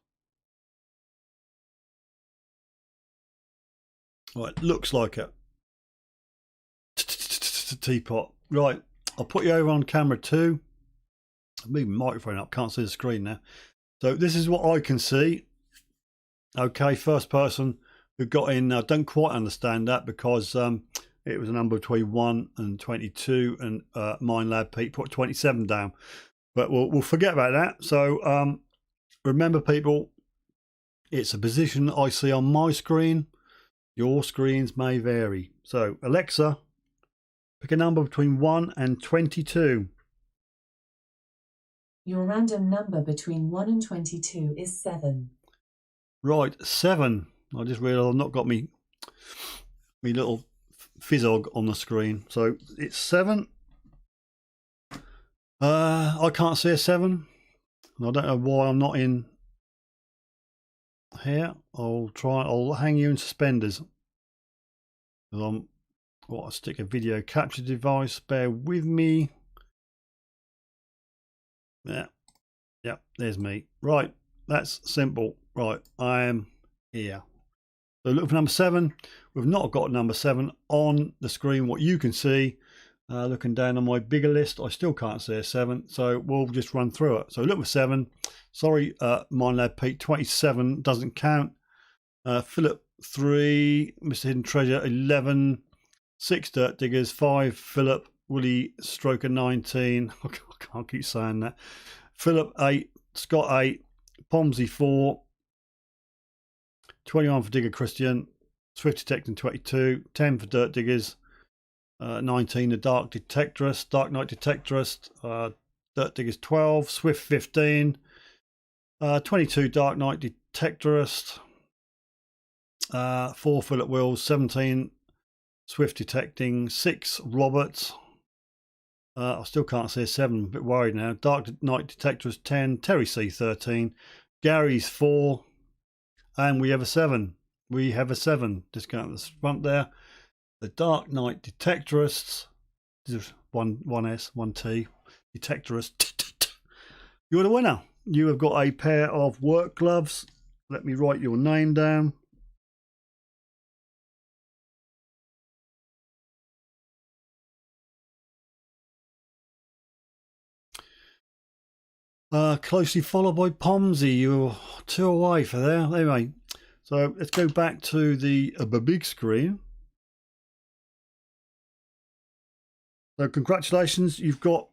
S2: Right, looks like it. Teapot. Right, I'll put you over on camera 2. I'm moving the microphone up, can't see the screen now. So this is what I can see. Okay, first person who got in. I don't quite understand that because it was a number between 1 and 22, and mine lad Pete put 27 down. But we'll forget about that. So remember, people, it's a position I see on my screen. Your screens may vary. So Alexa, pick a number between 1 and 22.
S3: Your random number between 1 and 22 is 7.
S2: Right, 7. I just realised I've not got me little fizzog on the screen. So it's 7. I can't see a 7. I don't know why I'm not in here. I'll hang you in suspenders. I'll stick a video capture device. Bear with me. Yeah, there's me. Right, that's simple. Right, I am here. So look for number 7. We've not got number 7 on the screen. What you can see, looking down on my bigger list, I still can't see a 7. So we'll just run through it. So look for 7. Sorry, mine lad Pete, 27 doesn't count. Philip 3, Mr. Hidden Treasure 11, 6 Dirt Diggers 5, Philip, Willie Stroker 19. I can't keep saying that. Philip 8, Scott 8, Pomsey 4, 21 for Digger Christian, Swift Detecting 22, 10 for Dirt Diggers, 19 the Dark Detectorist, Dark Knight Detectorist, Dirt Diggers 12, Swift 15, 22 Dark Knight Detectorist, 4 Philip Wills, 17 Swift Detecting, 6 Roberts. I still can't see a 7, a bit worried now. Dark Knight Detectorist 10, Terry C 13, Gary's 4, and we have a 7. We have a 7. Just go to the front there. The Dark Knight Detectorists, one S, one T, Detectorist. You're the winner. You have got a pair of work gloves. Let me write your name down. Closely followed by Pomsey. You're 2 away for there. Anyway, so let's go back to the big screen. So congratulations, you've got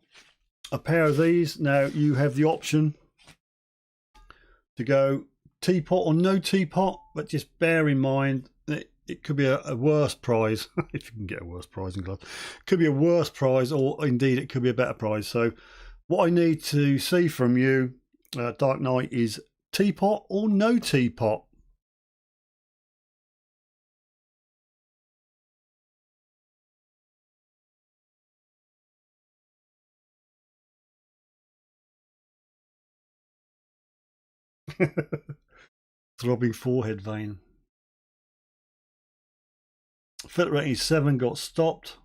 S2: a pair of these. Now you have the option to go teapot or no teapot, but just bear in mind that it could be a worse prize. If you can get a worse prize in gloves, it could be a worse prize, or indeed it could be a better prize. So what I need to see from you, Dark Knight, is teapot or no teapot. Throbbing forehead vein. Fit rating 7 got stopped.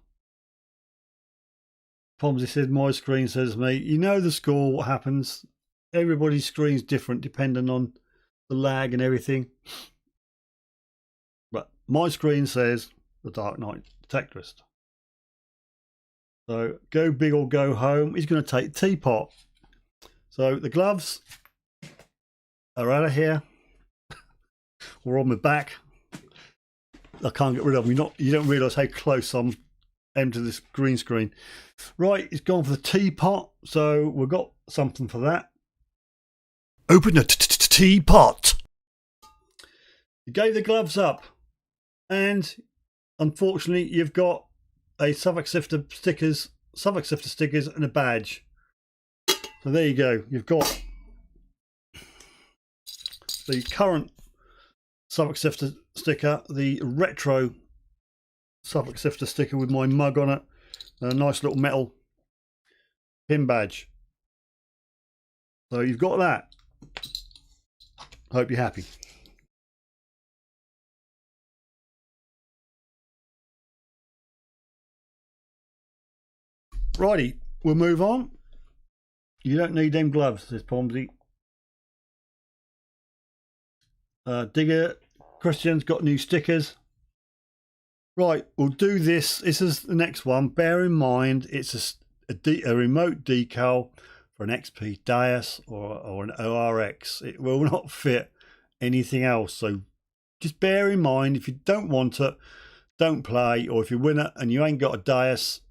S2: Pomsey said, my screen says to me, you know the score, what happens? Everybody's screen's different depending on the lag and everything. But my screen says the Dark Knight Detectorist. So go big or go home. He's going to take teapot. So the gloves are out of here. Or on my back. I can't get rid of them. You don't realise how close I'm to this green screen. Right, it's gone for the teapot. So we've got something for that. Open the teapot. You gave the gloves up, and unfortunately, you've got a Suffolk Sifter stickers and a badge. So there you go. You've got the current Suffolk Sifter sticker, the retro Suffolk Sifter sticker with my mug on it, and a nice little metal pin badge. So you've got that. Hope you're happy. Righty, we'll move on. You don't need them gloves, says Pomsy. Digger Christian's got new stickers. Right, we'll do this. This is the next one. Bear in mind, it's a remote decal for an XP Deus or an ORX. It will not fit anything else. So just bear in mind, if you don't want it, don't play. Or if you win it and you ain't got a Deus,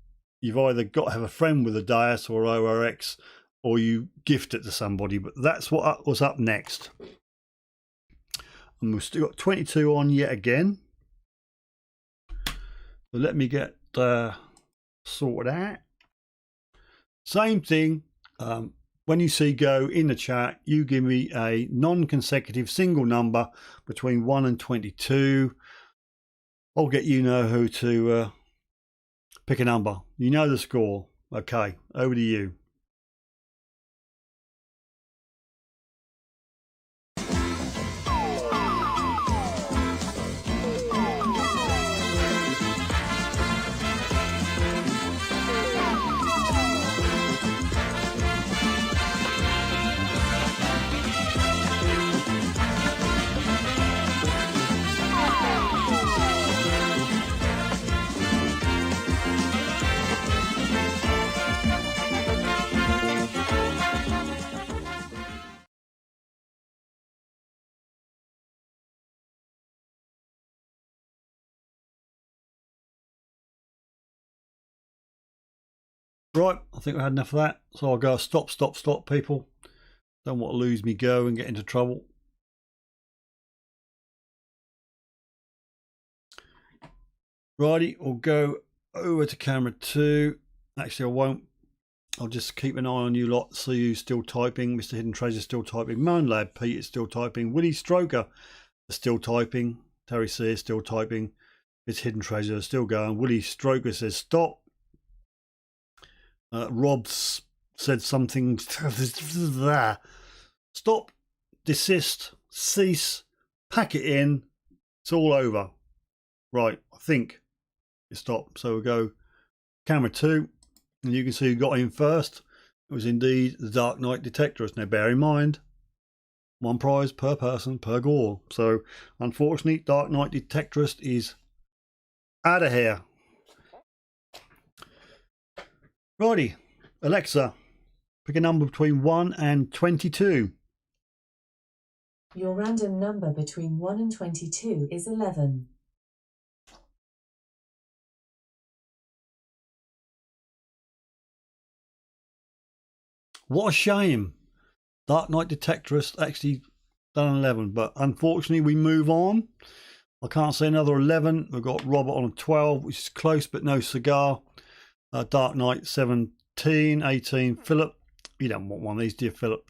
S2: you've either got to have a friend with a Deus or ORX, or you gift it to somebody. But that's what was up next. And we've still got 22 on yet again. So let me get sorted out. Same thing. When you see go in the chat, you give me a non-consecutive single number between 1 and 22. I'll get you know who to pick a number. You know the score. Okay, over to you. Right, I think we had enough of that. So I'll go stop, people. Don't want to lose me go and get into trouble. Righty, we'll go over to camera 2. Actually, I won't. I'll just keep an eye on you lot. See you still typing. Mr. Hidden Treasure still typing. Moan Lad Pete is still typing. Willie Stroker is still typing. Terry C is still typing. It's Hidden Treasure is still going. Willie Stroker says stop. Rob's said something there. Stop, desist, cease, pack it in. It's all over. Right, I think it stopped. So we'll go camera 2, and you can see who got in first. It was indeed the Dark Knight Detectorist. Now bear in mind, 1 prize per person per gore. So unfortunately, Dark Knight Detectorist is out of here. Righty, Alexa, pick a number between 1 and 22.
S3: Your random number between 1 and 22 is 11.
S2: What a shame. Dark Knight Detectorist actually done 11, but unfortunately we move on. I can't say another 11. We've got Robert on a 12, which is close but no cigar. Dark Knight 17, 18, Philip. You don't want one of these, dear Philip.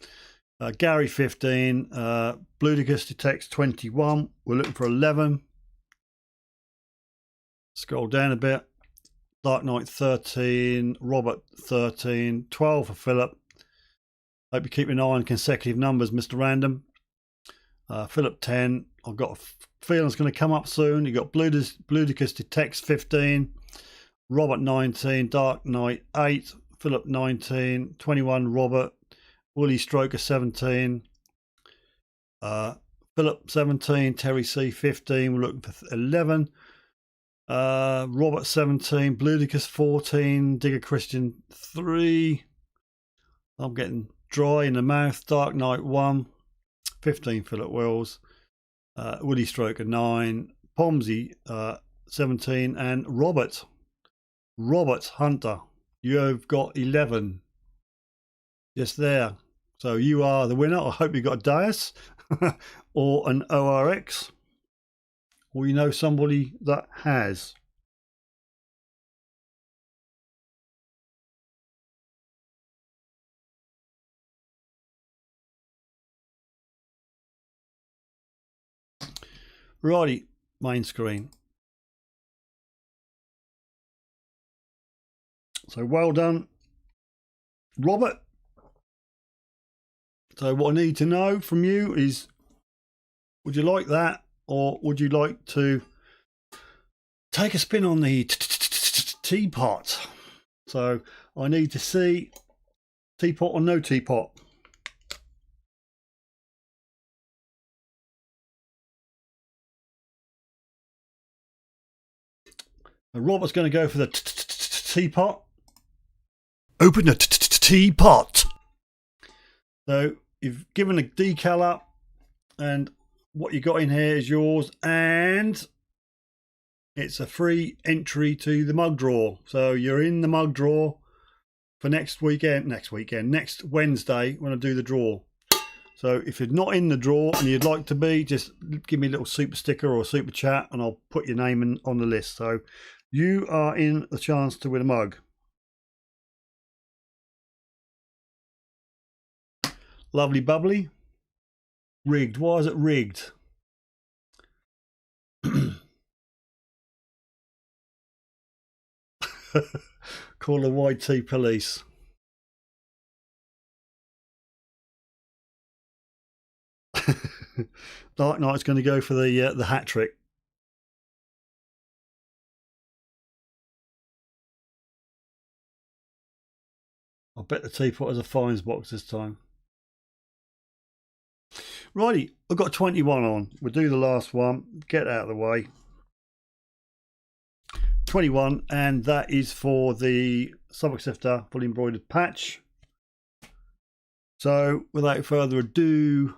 S2: Gary 15, Bludicus Detects 21. We're looking for 11. Scroll down a bit. Dark Knight 13, Robert 13, 12 for Philip. Hope you keep an eye on consecutive numbers, Mr. Random. Philip 10. I've got a feeling it's going to come up soon. You've got Bludicus Detects 15. Robert 19, Dark Knight 8, Philip 19, 21 Robert, Willie Stroker 17, Philip 17, Terry C 15, we're looking for 11, Robert 17, Bludicus 14, Digger Christian 3, I'm getting dry in the mouth, Dark Knight 1, 15 Philip Wells, Willie Stroker 9, Pomsy 17, and Robert Hunter, you have got 11. Just there. So you are the winner. I hope you got a Deus or an ORX, or you know somebody that has. Righty, main screen. So well done, Robert. So what I need to know from you is, would you like that, or would you like to take a spin on the teapot? So I need to see teapot or no teapot. Robert's going to go for the teapot. Open the teapot. So you've given a decal up, and what you got in here is yours, and it's a free entry to the mug draw. So you're in the mug draw for next Wednesday when I do the draw. So if you're not in the draw and you'd like to be, just give me a little super sticker or a super chat and I'll put your name on the list. So you are in the chance to win a mug. Lovely bubbly. Rigged. Why is it rigged? Call the YT police. Dark Knight's going to go for the hat trick. I bet the teapot has a fines box this time. Righty, I've got 21 on. We'll do the last one. Get out of the way. 21, and that is for the Suffolk Sifter fully embroidered patch. So without further ado,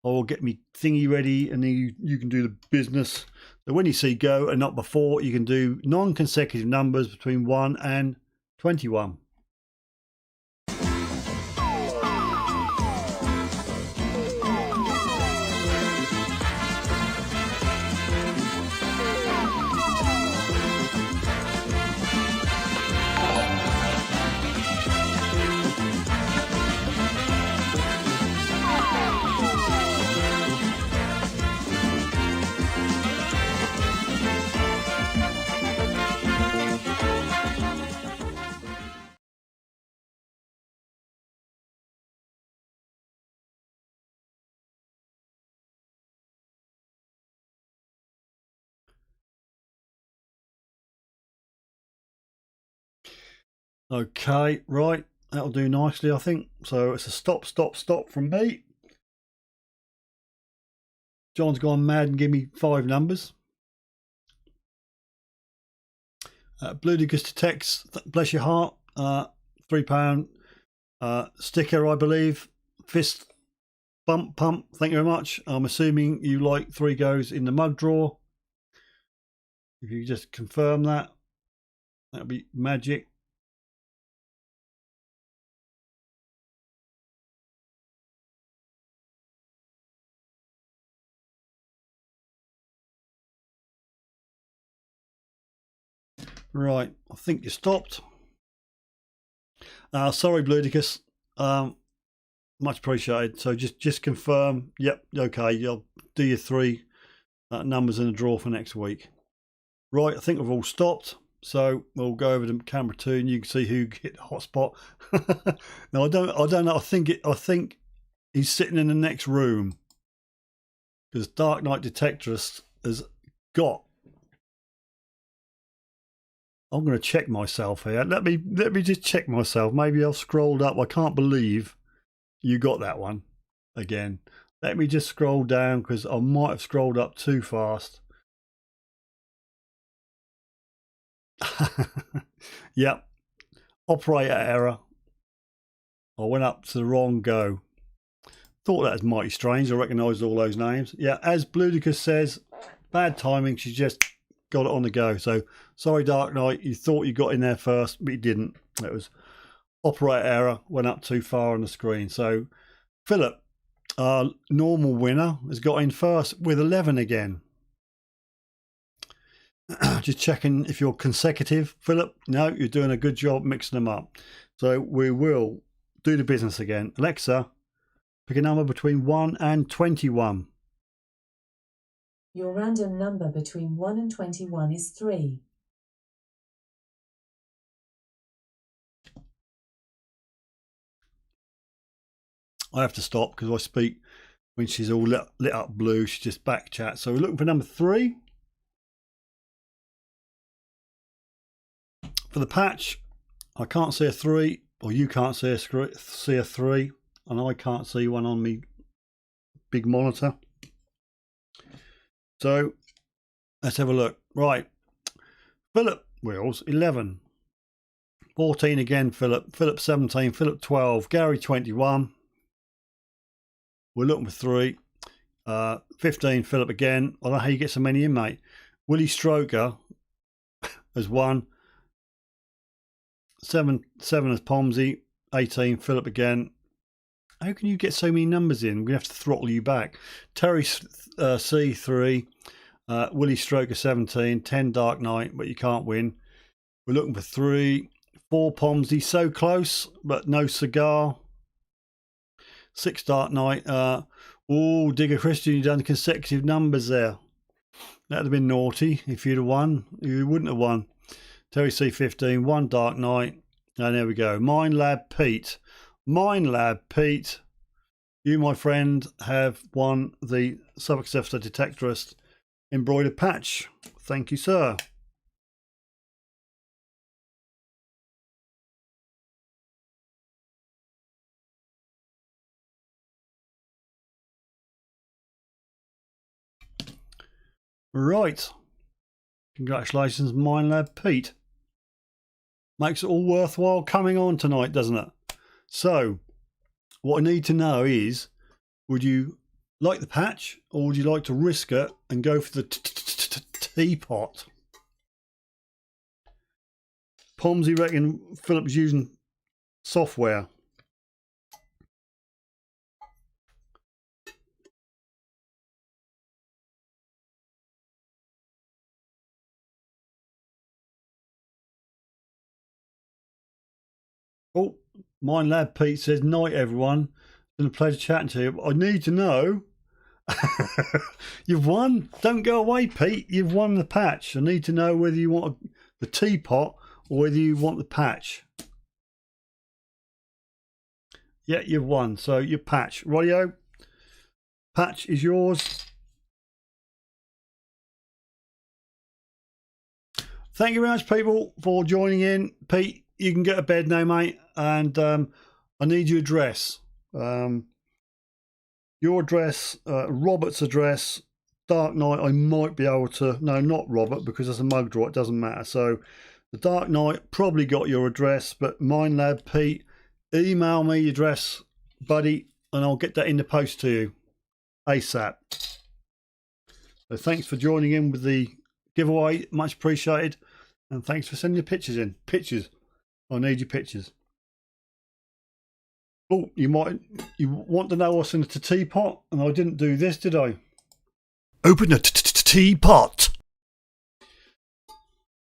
S2: I'll get me thingy ready, and then you can do the business. So when you see go and not before, you can do non-consecutive numbers between 1 and 21. Okay, right, that'll do nicely, I think. So it's a stop from me. John's gone mad and give me 5 numbers. Bluedicus Detects, bless your heart, £3 sticker, I believe. Fist pump, thank you very much. I'm assuming you like 3 goes in the mug draw. If you just confirm that, that'll be magic. Right, I think you stopped. Sorry, Bluedicus. Much appreciated. So just confirm. Yep, okay. I'll do your 3 numbers in the draw for next week. Right, I think we've all stopped. So we'll go over to camera 2, and you can see who hit the hotspot. No, I don't know. I think he's sitting in the next room, because Dark Knight Detectorist has got. I'm going to check myself here. Let me just check myself. Maybe I've scrolled up. I can't believe you got that one again. Let me just scroll down, because I might have scrolled up too fast. Yep. Operator error. I went up to the wrong go. Thought that was mighty strange. I recognised all those names. Yeah, as Bluedicus says, bad timing. She just got it on the go. So sorry, Dark Knight, you thought you got in there first, but you didn't. It was operator error, went up too far on the screen. So Philip, our normal winner, has got in first with 11 again. Just checking if you're consecutive, Philip. No, you're doing a good job mixing them up. So we will do the business again. Alexa, pick a number between 1 and 21.
S3: Your random number between 1 and 21 is 3.
S2: I have to stop because I speak when she's all lit up blue. She just back chat. So we're looking for number 3. For the patch, I can't see a 3, or you can't see a 3, and I can't see one on me big monitor. So let's have a look. Right, Philip wheels 11, 14 again. Philip 17, Philip 12, Gary 21. We're looking for 3. 15, Philip again. I don't know how you get so many in, mate. Willie Stroker has 1. 7 as Pomsey. 18, Philip again. How can you get so many numbers in? We're going to have to throttle you back. Terry C 3. Willie Stroker 17. 10 Dark Knight, but you can't win. We're looking for 3. 4 Pomsey. So close, but no cigar. 6 Dark Knight. Oh, Digger Christian, you've done consecutive numbers there. That'd have been naughty if you'd have won. You wouldn't have won. Terry C 15, 1 Dark Knight, and there we go. Mine Lab Pete. Mine Lab Pete. You, my friend, have won the Suffolk Sifter Detectorist embroidered patch. Thank you, sir. Right. Congratulations, Mine Lab Pete. Makes it all worthwhile coming on tonight, doesn't it? So, what I need to know is, would you like the patch, or would you like to risk it and go for the teapot? Pomsey reckon Philip's using software. Oh, Mine Lab Pete says, night everyone. It's been a pleasure chatting to you. I need to know. You've won. Don't go away, Pete. You've won the patch. I need to know whether you want the teapot or whether you want the patch. Yeah, you've won. So your patch. Rightio. Patch is yours. Thank you very much, people, for joining in. Pete, you can get to bed now, mate. And I need your address. Your address, Robert's address, Dark Knight. I might be able to. No, not Robert, because that's a mug draw. It doesn't matter. So the Dark Knight probably got your address, but Mine Lab Pete, email me your address, buddy, and I'll get that in the post to you ASAP. So thanks for joining in with the giveaway. Much appreciated. And thanks for sending your pictures in. Pictures. I need your pictures. Oh, you want to know what's in the teapot? And I didn't do this, did I? Open the teapot.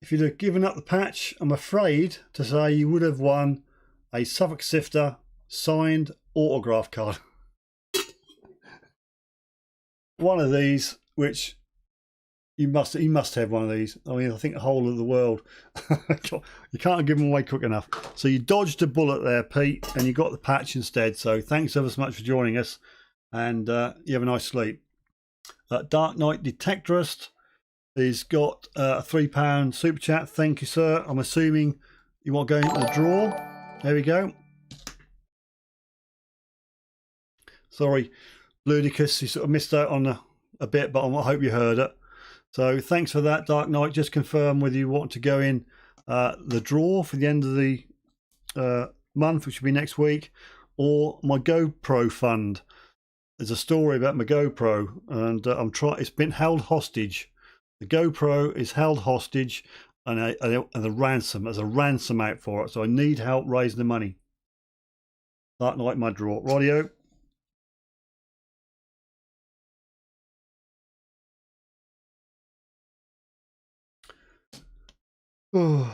S2: If you'd have given up the patch, I'm afraid to say you would have won a Suffolk Sifter signed autograph card. One of these, which you must have one of these. I mean, I think the whole of the world. You can't give them away quick enough. So you dodged a bullet there, Pete, and you got the patch instead. So thanks ever so much for joining us, and you have a nice sleep. Dark Knight Detectorist has got a £3 super chat. Thank you, sir. I'm assuming you want to go into the draw. There we go. Sorry, Ludicrous, you sort of missed out on a bit, but I hope you heard it. So thanks for that, Dark Knight. Just confirm whether you want to go in the draw for the end of the month, which will be next week, or my GoPro fund. There's a story about my GoPro, and it's been held hostage. The GoPro is held hostage, and the ransom. There's a ransom out for it, so I need help raising the money. Dark Knight, my draw. Rightio. Right,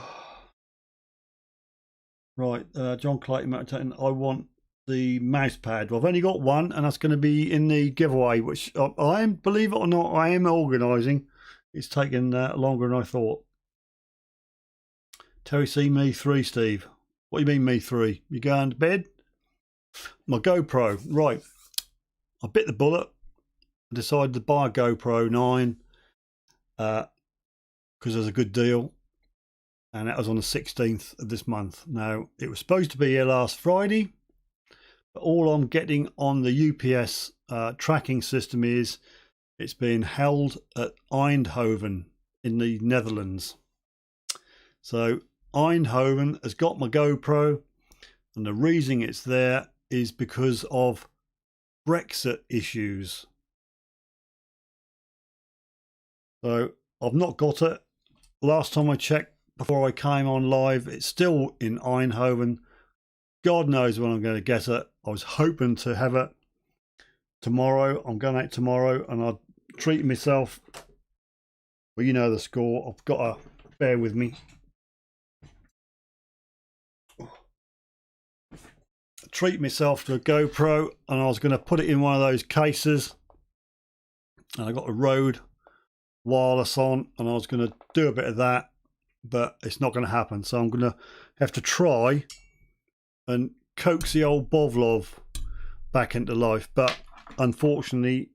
S2: John Clayton, I want the mouse pad. Well, I've only got one, and that's going to be in the giveaway, which I am, believe it or not, I am organising. It's taken longer than I thought. Terry C, me 3, Steve. What do you mean, me 3? You going to bed? My GoPro, right. I bit the bullet. I decided to buy a GoPro 9 because there's a good deal. And that was on the 16th of this month. Now, it was supposed to be here last Friday, but all I'm getting on the UPS tracking system is it's being held at Eindhoven in the Netherlands. So Eindhoven has got my GoPro, and the reason it's there is because of Brexit issues. So I've not got it. Last time I checked before I came on live, it's still in Eindhoven. God knows when I'm going to get it. I was hoping to have it tomorrow. I'm going out tomorrow, and I'll treat myself. Well, you know the score. I've got to bear with me. Treat myself to a GoPro, and I was going to put it in one of those cases, and I got a Rode wireless on, and I was going to do a bit of that, but it's not going to happen. So I'm going to have to try and coax the old Bovlov back into life, but unfortunately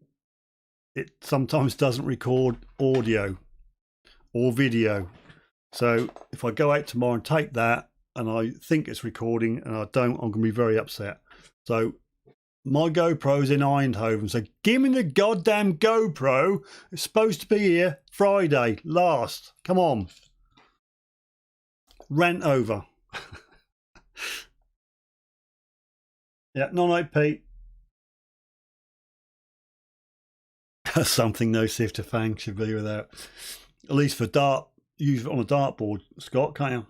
S2: it sometimes doesn't record audio or video. So if I go out tomorrow and take that and I think it's recording and I don't, I'm going to be very upset. So my GoPro's in Eindhoven, so give me the goddamn GoPro. It's supposed to be here Friday last. Come on, rant over. Yeah, no, Pete. That's something no Sifter fan should be without. At least for dart, use it on a dartboard, Scott, can't you?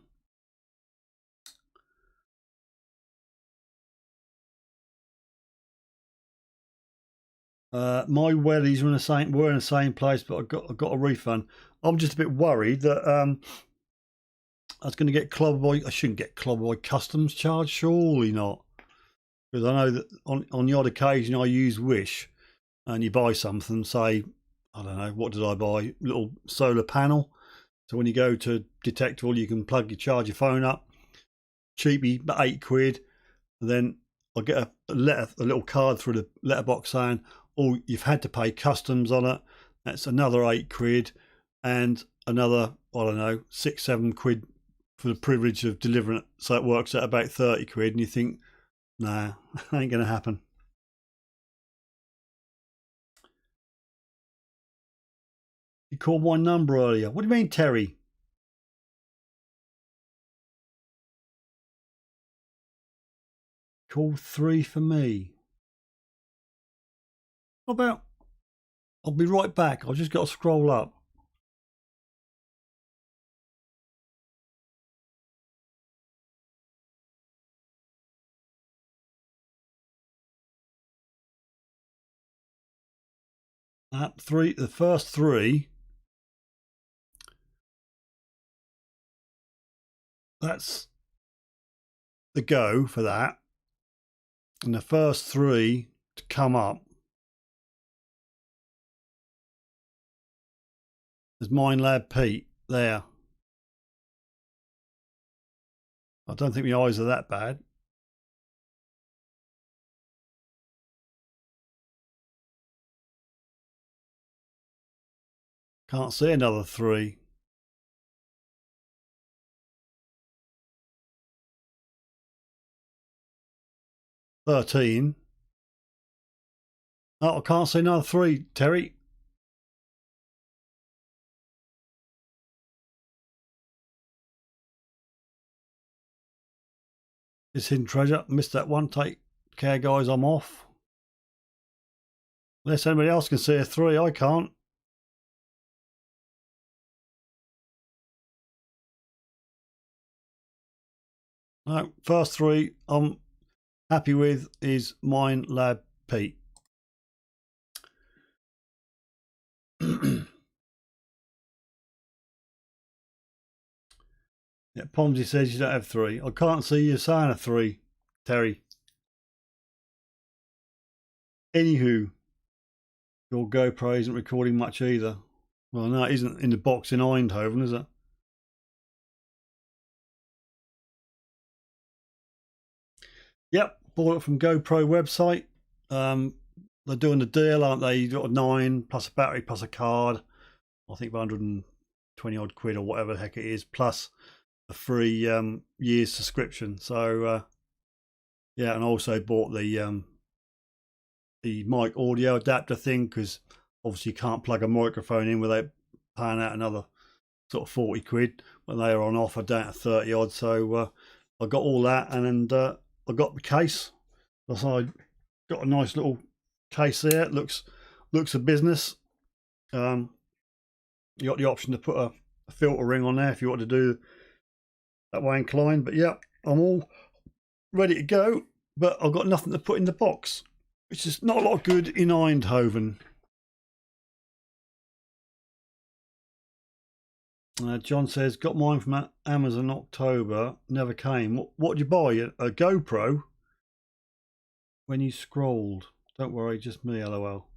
S2: My wellies were in the same place, but I got a refund. I'm just a bit worried that I was going to get clobbered by. I shouldn't get clobbered by customs charge, surely not, because I know that on the odd occasion I use Wish, and you buy something, say, I don't know, what did I buy? Little solar panel. So when you go to Detectorist, you can charge your phone up, cheapy, but £8. And then I'll get a little card through the letterbox saying, oh, you've had to pay customs on it. That's another £8, and another, I don't know, £6-7 for the privilege of delivering it. So it works out about £30, and you think, nah, ain't gonna happen. You called my number earlier. What do you mean, Terry? Call 3 for me. What about? I'll be right back. I've just got to scroll up. The first 3. That's the go for that. And the first 3 to come up is Mine Lad Pete there. I don't think my eyes are that bad. Can't see another 3. $13. Oh, I can't see another 3, Terry. It's hidden treasure. Missed that one. Take care, guys. I'm off. Unless anybody else can see a 3, I can't. No, first 3 I'm happy with is Mine Lad Pete. Yeah, Pomsy says you don't have 3. I can't see you saying a 3, Terry. Anywho, your GoPro isn't recording much either. Well, no, it isn't in the box in Eindhoven, is it? Yep, bought it from GoPro website. They're doing the deal, aren't they? You got a 9 plus a battery plus a card. I think 120 odd quid or whatever the heck it is, plus a free year's subscription. So yeah, and I also bought the mic audio adapter thing, because obviously you can't plug a microphone in without paying out another sort of 40 quid when they are on offer down to 30 odd. So I got all that, and I got the case. So I got a nice little case there. It looks a business. You got the option to put a filter ring on there if you want to do that way inclined. But yeah, I'm all ready to go, but I've got nothing to put in the box, which is not a lot of good in Eindhoven. John says, got mine from Amazon October, never came. What did you buy? A GoPro? When you scrolled. Don't worry, just me, lol.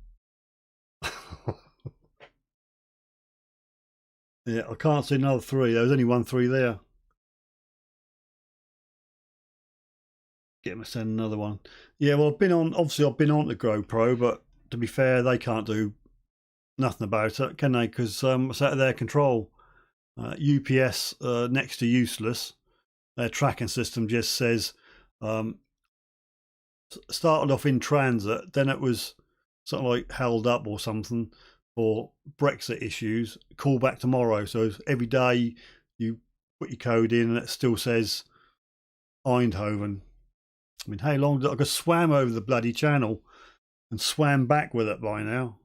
S2: Yeah, I can't see another 3. There's only 1 3 there. Get them to send another one. Yeah, well, I've been on the GoPro, but to be fair, they can't do nothing about it, can they? Because it's out of their control. UPS, next to useless. Their tracking system just says started off in transit, then it was sort of like held up or something for Brexit issues. Call back tomorrow. So every day you put your code in and it still says Eindhoven. I mean, how long did I just swam over the bloody channel and swam back with it by now?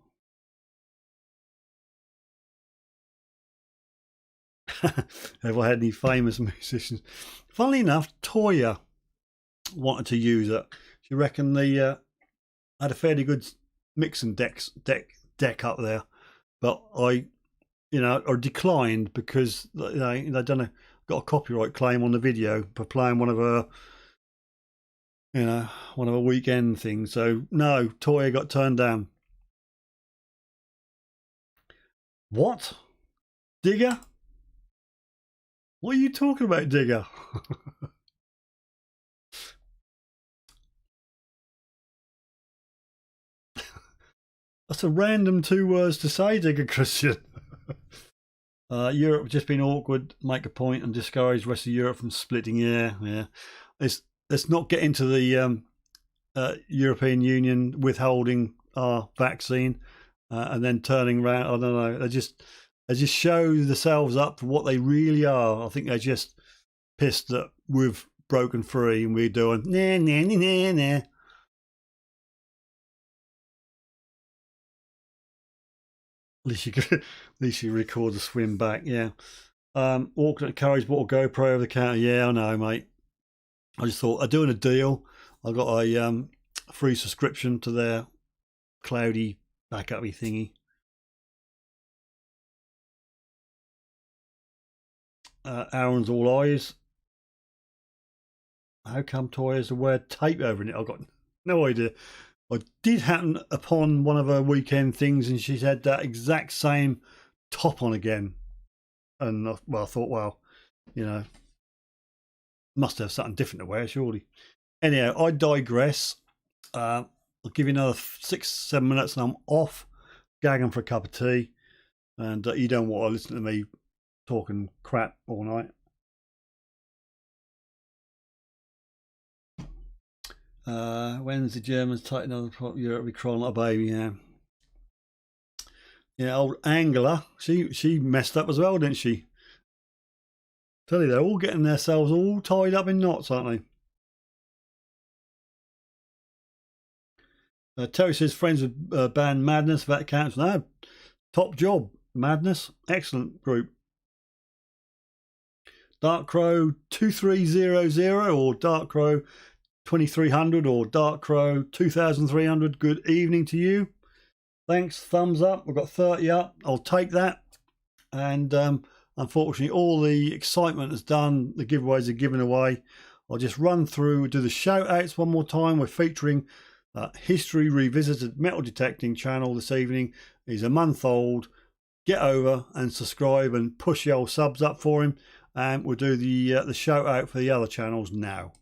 S2: Have I had any famous musicians? Funnily enough, Toya wanted to use it. She reckoned they had a fairly good mixing deck up there, but I declined because they got a copyright claim on the video for playing one of her weekend things. So no, Toya got turned down. What? Digger? What are you talking about, Digger? That's a random 2 words to say, Digger Christian. Europe just been awkward, make a point and discourage the rest of Europe from splitting. Yeah. Let's not get into the European Union withholding our vaccine and then turning around. I don't know. They just show themselves up for what they really are. I think they're just pissed that we've broken free and we're doing nah. At least you record the swim back. Yeah. Auckland Courage bought a GoPro over the counter. Yeah, I know, mate. I just thought they're doing a deal. I got a free subscription to their cloudy backupy thingy. Aaron's all eyes. How come Toy has to wear tape over it? I've got no idea. I did happen upon one of her weekend things and she's had that exact same top on again. And I thought, well, must have something different to wear, surely. Anyhow, I digress. I'll give you another 6-7 minutes and I'm off, gagging for a cup of tea. And you don't want to listen to me talking crap all night. When's the Germans take another Europe? We crawling like a baby, yeah. Yeah, old Angela, she messed up as well, didn't she? Tell you, they're all getting themselves all tied up in knots, aren't they? Terry says friends with band Madness, that counts. No, top job, Madness, excellent group. Dark Crow 2300 or Dark Crow 2300 or Dark Crow 2300. Good evening to you. Thanks, thumbs up. We've got 30 up. I'll take that. And I'm Unfortunately, all the excitement is done. The giveaways are given away. I'll just run through, do the shout outs one more time. We're featuring History Revisited metal detecting channel this evening. He's a month old. Get over and subscribe and push the old subs up for him. And we'll do the shout out for the other channels now.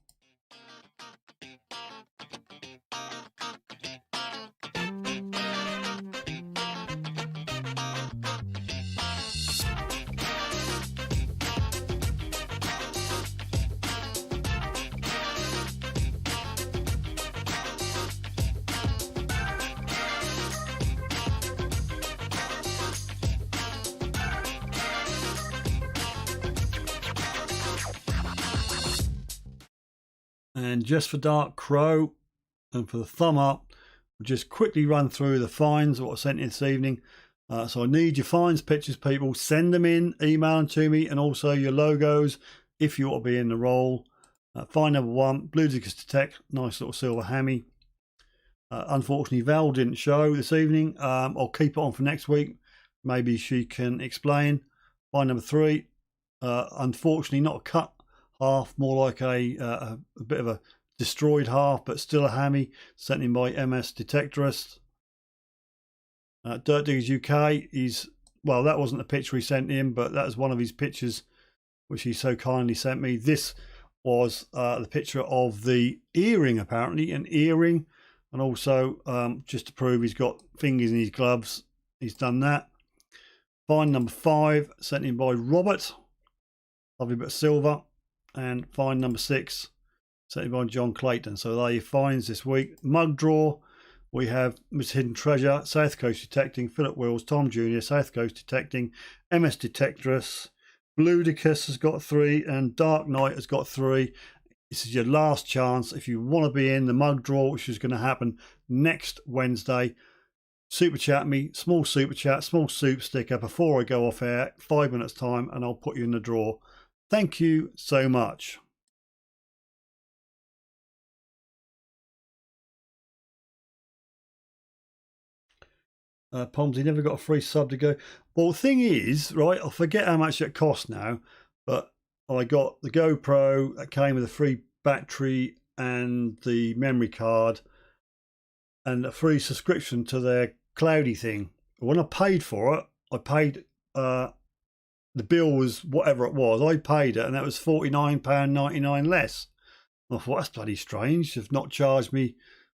S2: And just for Dark Crow and for the thumb up, we'll just quickly run through the finds, what I sent in this evening. So I need your finds pictures, people. Send them in, email them to me, and also your logos if you want to be in the role. Find number 1, Blue Detect, nice little silver hammy. Unfortunately, Val didn't show this evening. I'll keep it on for next week. Maybe she can explain. Find number 3, unfortunately not a cut half, more like a bit of a destroyed half, but still a hammy, sent in by MS Detectorist. Dirt Diggers UK, well, that wasn't the picture he sent in, but that was one of his pictures which he so kindly sent me. This was the picture of the earring, apparently an earring, and also just to prove he's got fingers in his gloves, he's done that. Find number 5, sent in by Robert, lovely bit of silver. And find number 6, sent in by John Clayton. So there are your finds this week. Mug draw, we have Miss Hidden Treasure, South Coast Detecting, Philip Wills, Tom Jr., South Coast Detecting, MS Detectorist, Ludicus has got 3, and Dark Knight has got 3. This is your last chance if you want to be in the mug draw, which is going to happen next Wednesday. Super chat me, small super chat, small soup sticker before I go off air, 5 minutes time, and I'll put you in the draw. Thank you so much. Pomsy never got a free sub to go. Well, the thing is, right, I forget how much it cost now, but I got the GoPro that came with a free battery and the memory card and a free subscription to their cloudy thing. When I paid for it, I paid the bill was whatever it was. I paid it, and that was £49.99 less. I thought, that's bloody strange. They've not charged me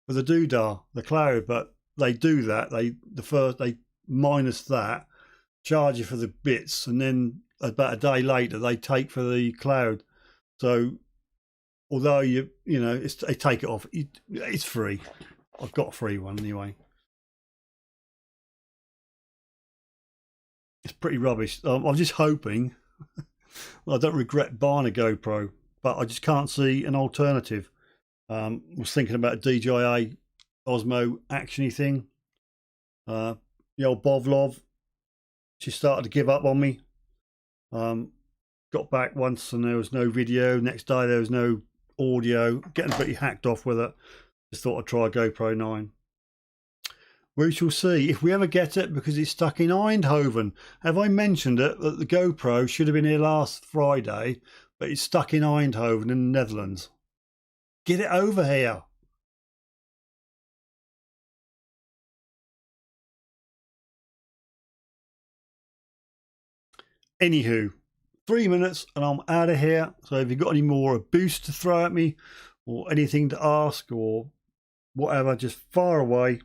S2: for the doodah, the cloud, but they do that. They minus that, charge you for the bits, and then about a day later they take for the cloud. So although they take it off, it's free. I've got a free one anyway. It's pretty rubbish. I'm just hoping. Well, I don't regret buying a GoPro, but I just can't see an alternative. I was thinking about a DJI Osmo actiony thing. The old Bovlov, she started to give up on me. Got back once and there was no video. Next day there was no audio. Getting pretty hacked off with it. Just thought I'd try a GoPro 9. We shall see if we ever get it, because it's stuck in Eindhoven. Have I mentioned it that the GoPro should have been here last Friday, but it's stuck in Eindhoven in the Netherlands? Get it over here. Anywho, 3 minutes and I'm out of here. So if you've got any more boost to throw at me or anything to ask or whatever, just fire away.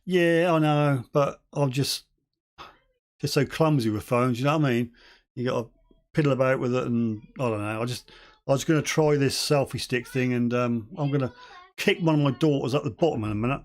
S2: Yeah, I know, but I'm just so clumsy with phones, you know what I mean? You got to piddle about with it, and I don't know. I was going to try this selfie stick thing, and I'm going to kick one of my daughters up the bottom in a minute.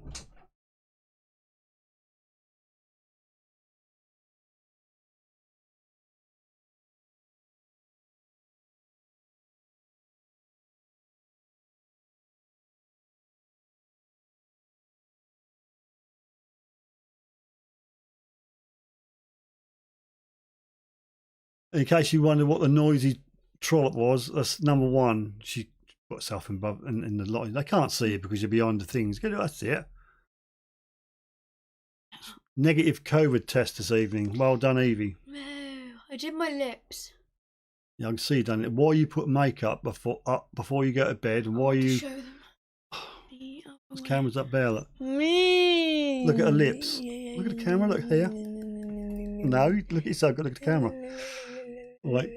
S2: In case you wonder what the noisy trollop was, that's number 1. She put herself in the light. They can't see it because you're behind the things. That's it. Negative COVID test this evening. Well done, Evie.
S4: No, I did my lips.
S2: Yeah, I can see you done it. Why you put makeup before you go to bed, and why you?
S4: Show them.
S2: This camera's up there. Look.
S4: Me.
S2: Look at her lips. Look at the camera. Look here. No, look at yourself. Look at the camera. Wait.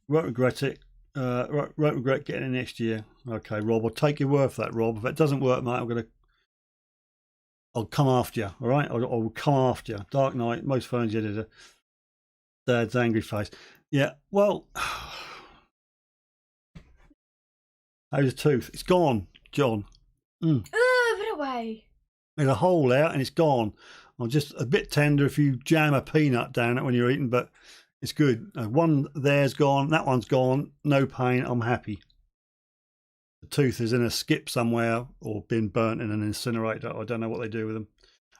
S2: Won't regret it. Won't regret getting it next year. Okay, Rob. I'll take your word for that, Rob. If it doesn't work, mate, I'll come after you. All right. I'll come after you. Dark Knight. Most phones you did a Dad's angry face. Yeah. Well. How's the tooth? It's gone, John.
S4: Put it away.
S2: There's a hole out and it's gone. I'm just a bit tender if you jam a peanut down it when you're eating, but it's good. One there's gone, that one's gone. No pain. I'm happy. The tooth is in a skip somewhere or been burnt in an incinerator. I don't know what they do with them.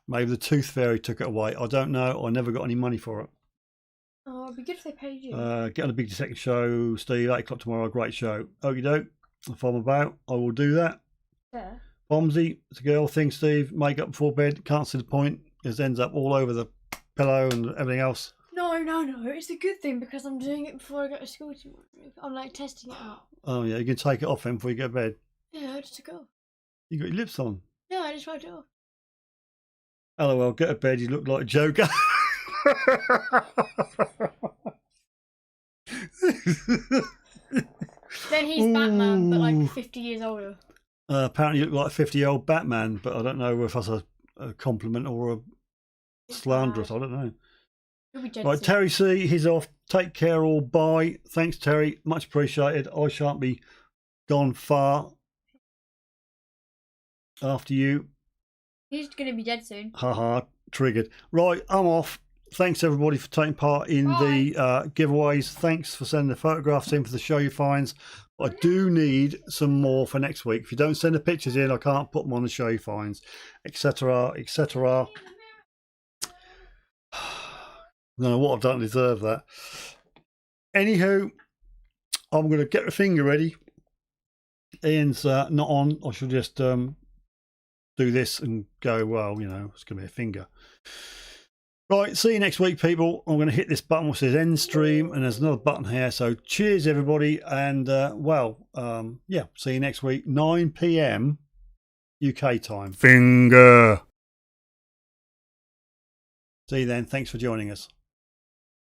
S2: Maybe the tooth fairy took it away. I don't know. I never got any money for it.
S4: Oh, it'd be good if they paid you.
S2: Get on the Big Detective show, Steve. 8 o'clock tomorrow. Great show. Okie doke. If I'm about, I will do that.
S4: Yeah.
S2: Bomsey, it's a girl thing, Steve. Makeup before bed. Can't see the point. It ends up all over the pillow and everything else.
S4: No. It's a good thing because I'm doing it before I go to school tomorrow. I'm like testing it out.
S2: Oh, yeah. You can take it off then before you go to bed.
S4: Yeah, I just took it off.
S2: You got your lips on.
S4: No, I just wiped it off.
S2: LOL, get to bed. You look like a Joker.
S4: Then he's Batman, but like 50 years older.
S2: Apparently you look like a 50-year-old Batman, but I don't know if that's a compliment or a slanderous. I don't know. Right, Terry C, he's off. Take care all. Bye. Thanks, Terry. Much appreciated. I shan't be gone far after you.
S4: He's going to be dead soon.
S2: Haha, triggered. Right, I'm off. Thanks everybody for taking part in the giveaways. Thanks for sending the photographs in for the show you finds. I do need some more for next week. If you don't send the pictures in, I can't put them on the show you finds, etc., etc. I don't know what I've done to deserve that. Anywho, I'm going to get the finger ready. Ian's not on. I should just do this and go, well, you know, it's going to be a finger. Right, see you next week, people. I'm going to hit this button which says end stream, and there's another button here. So cheers, everybody, and yeah, see you next week, 9 p.m. UK time. Finger. See you then. Thanks for joining us.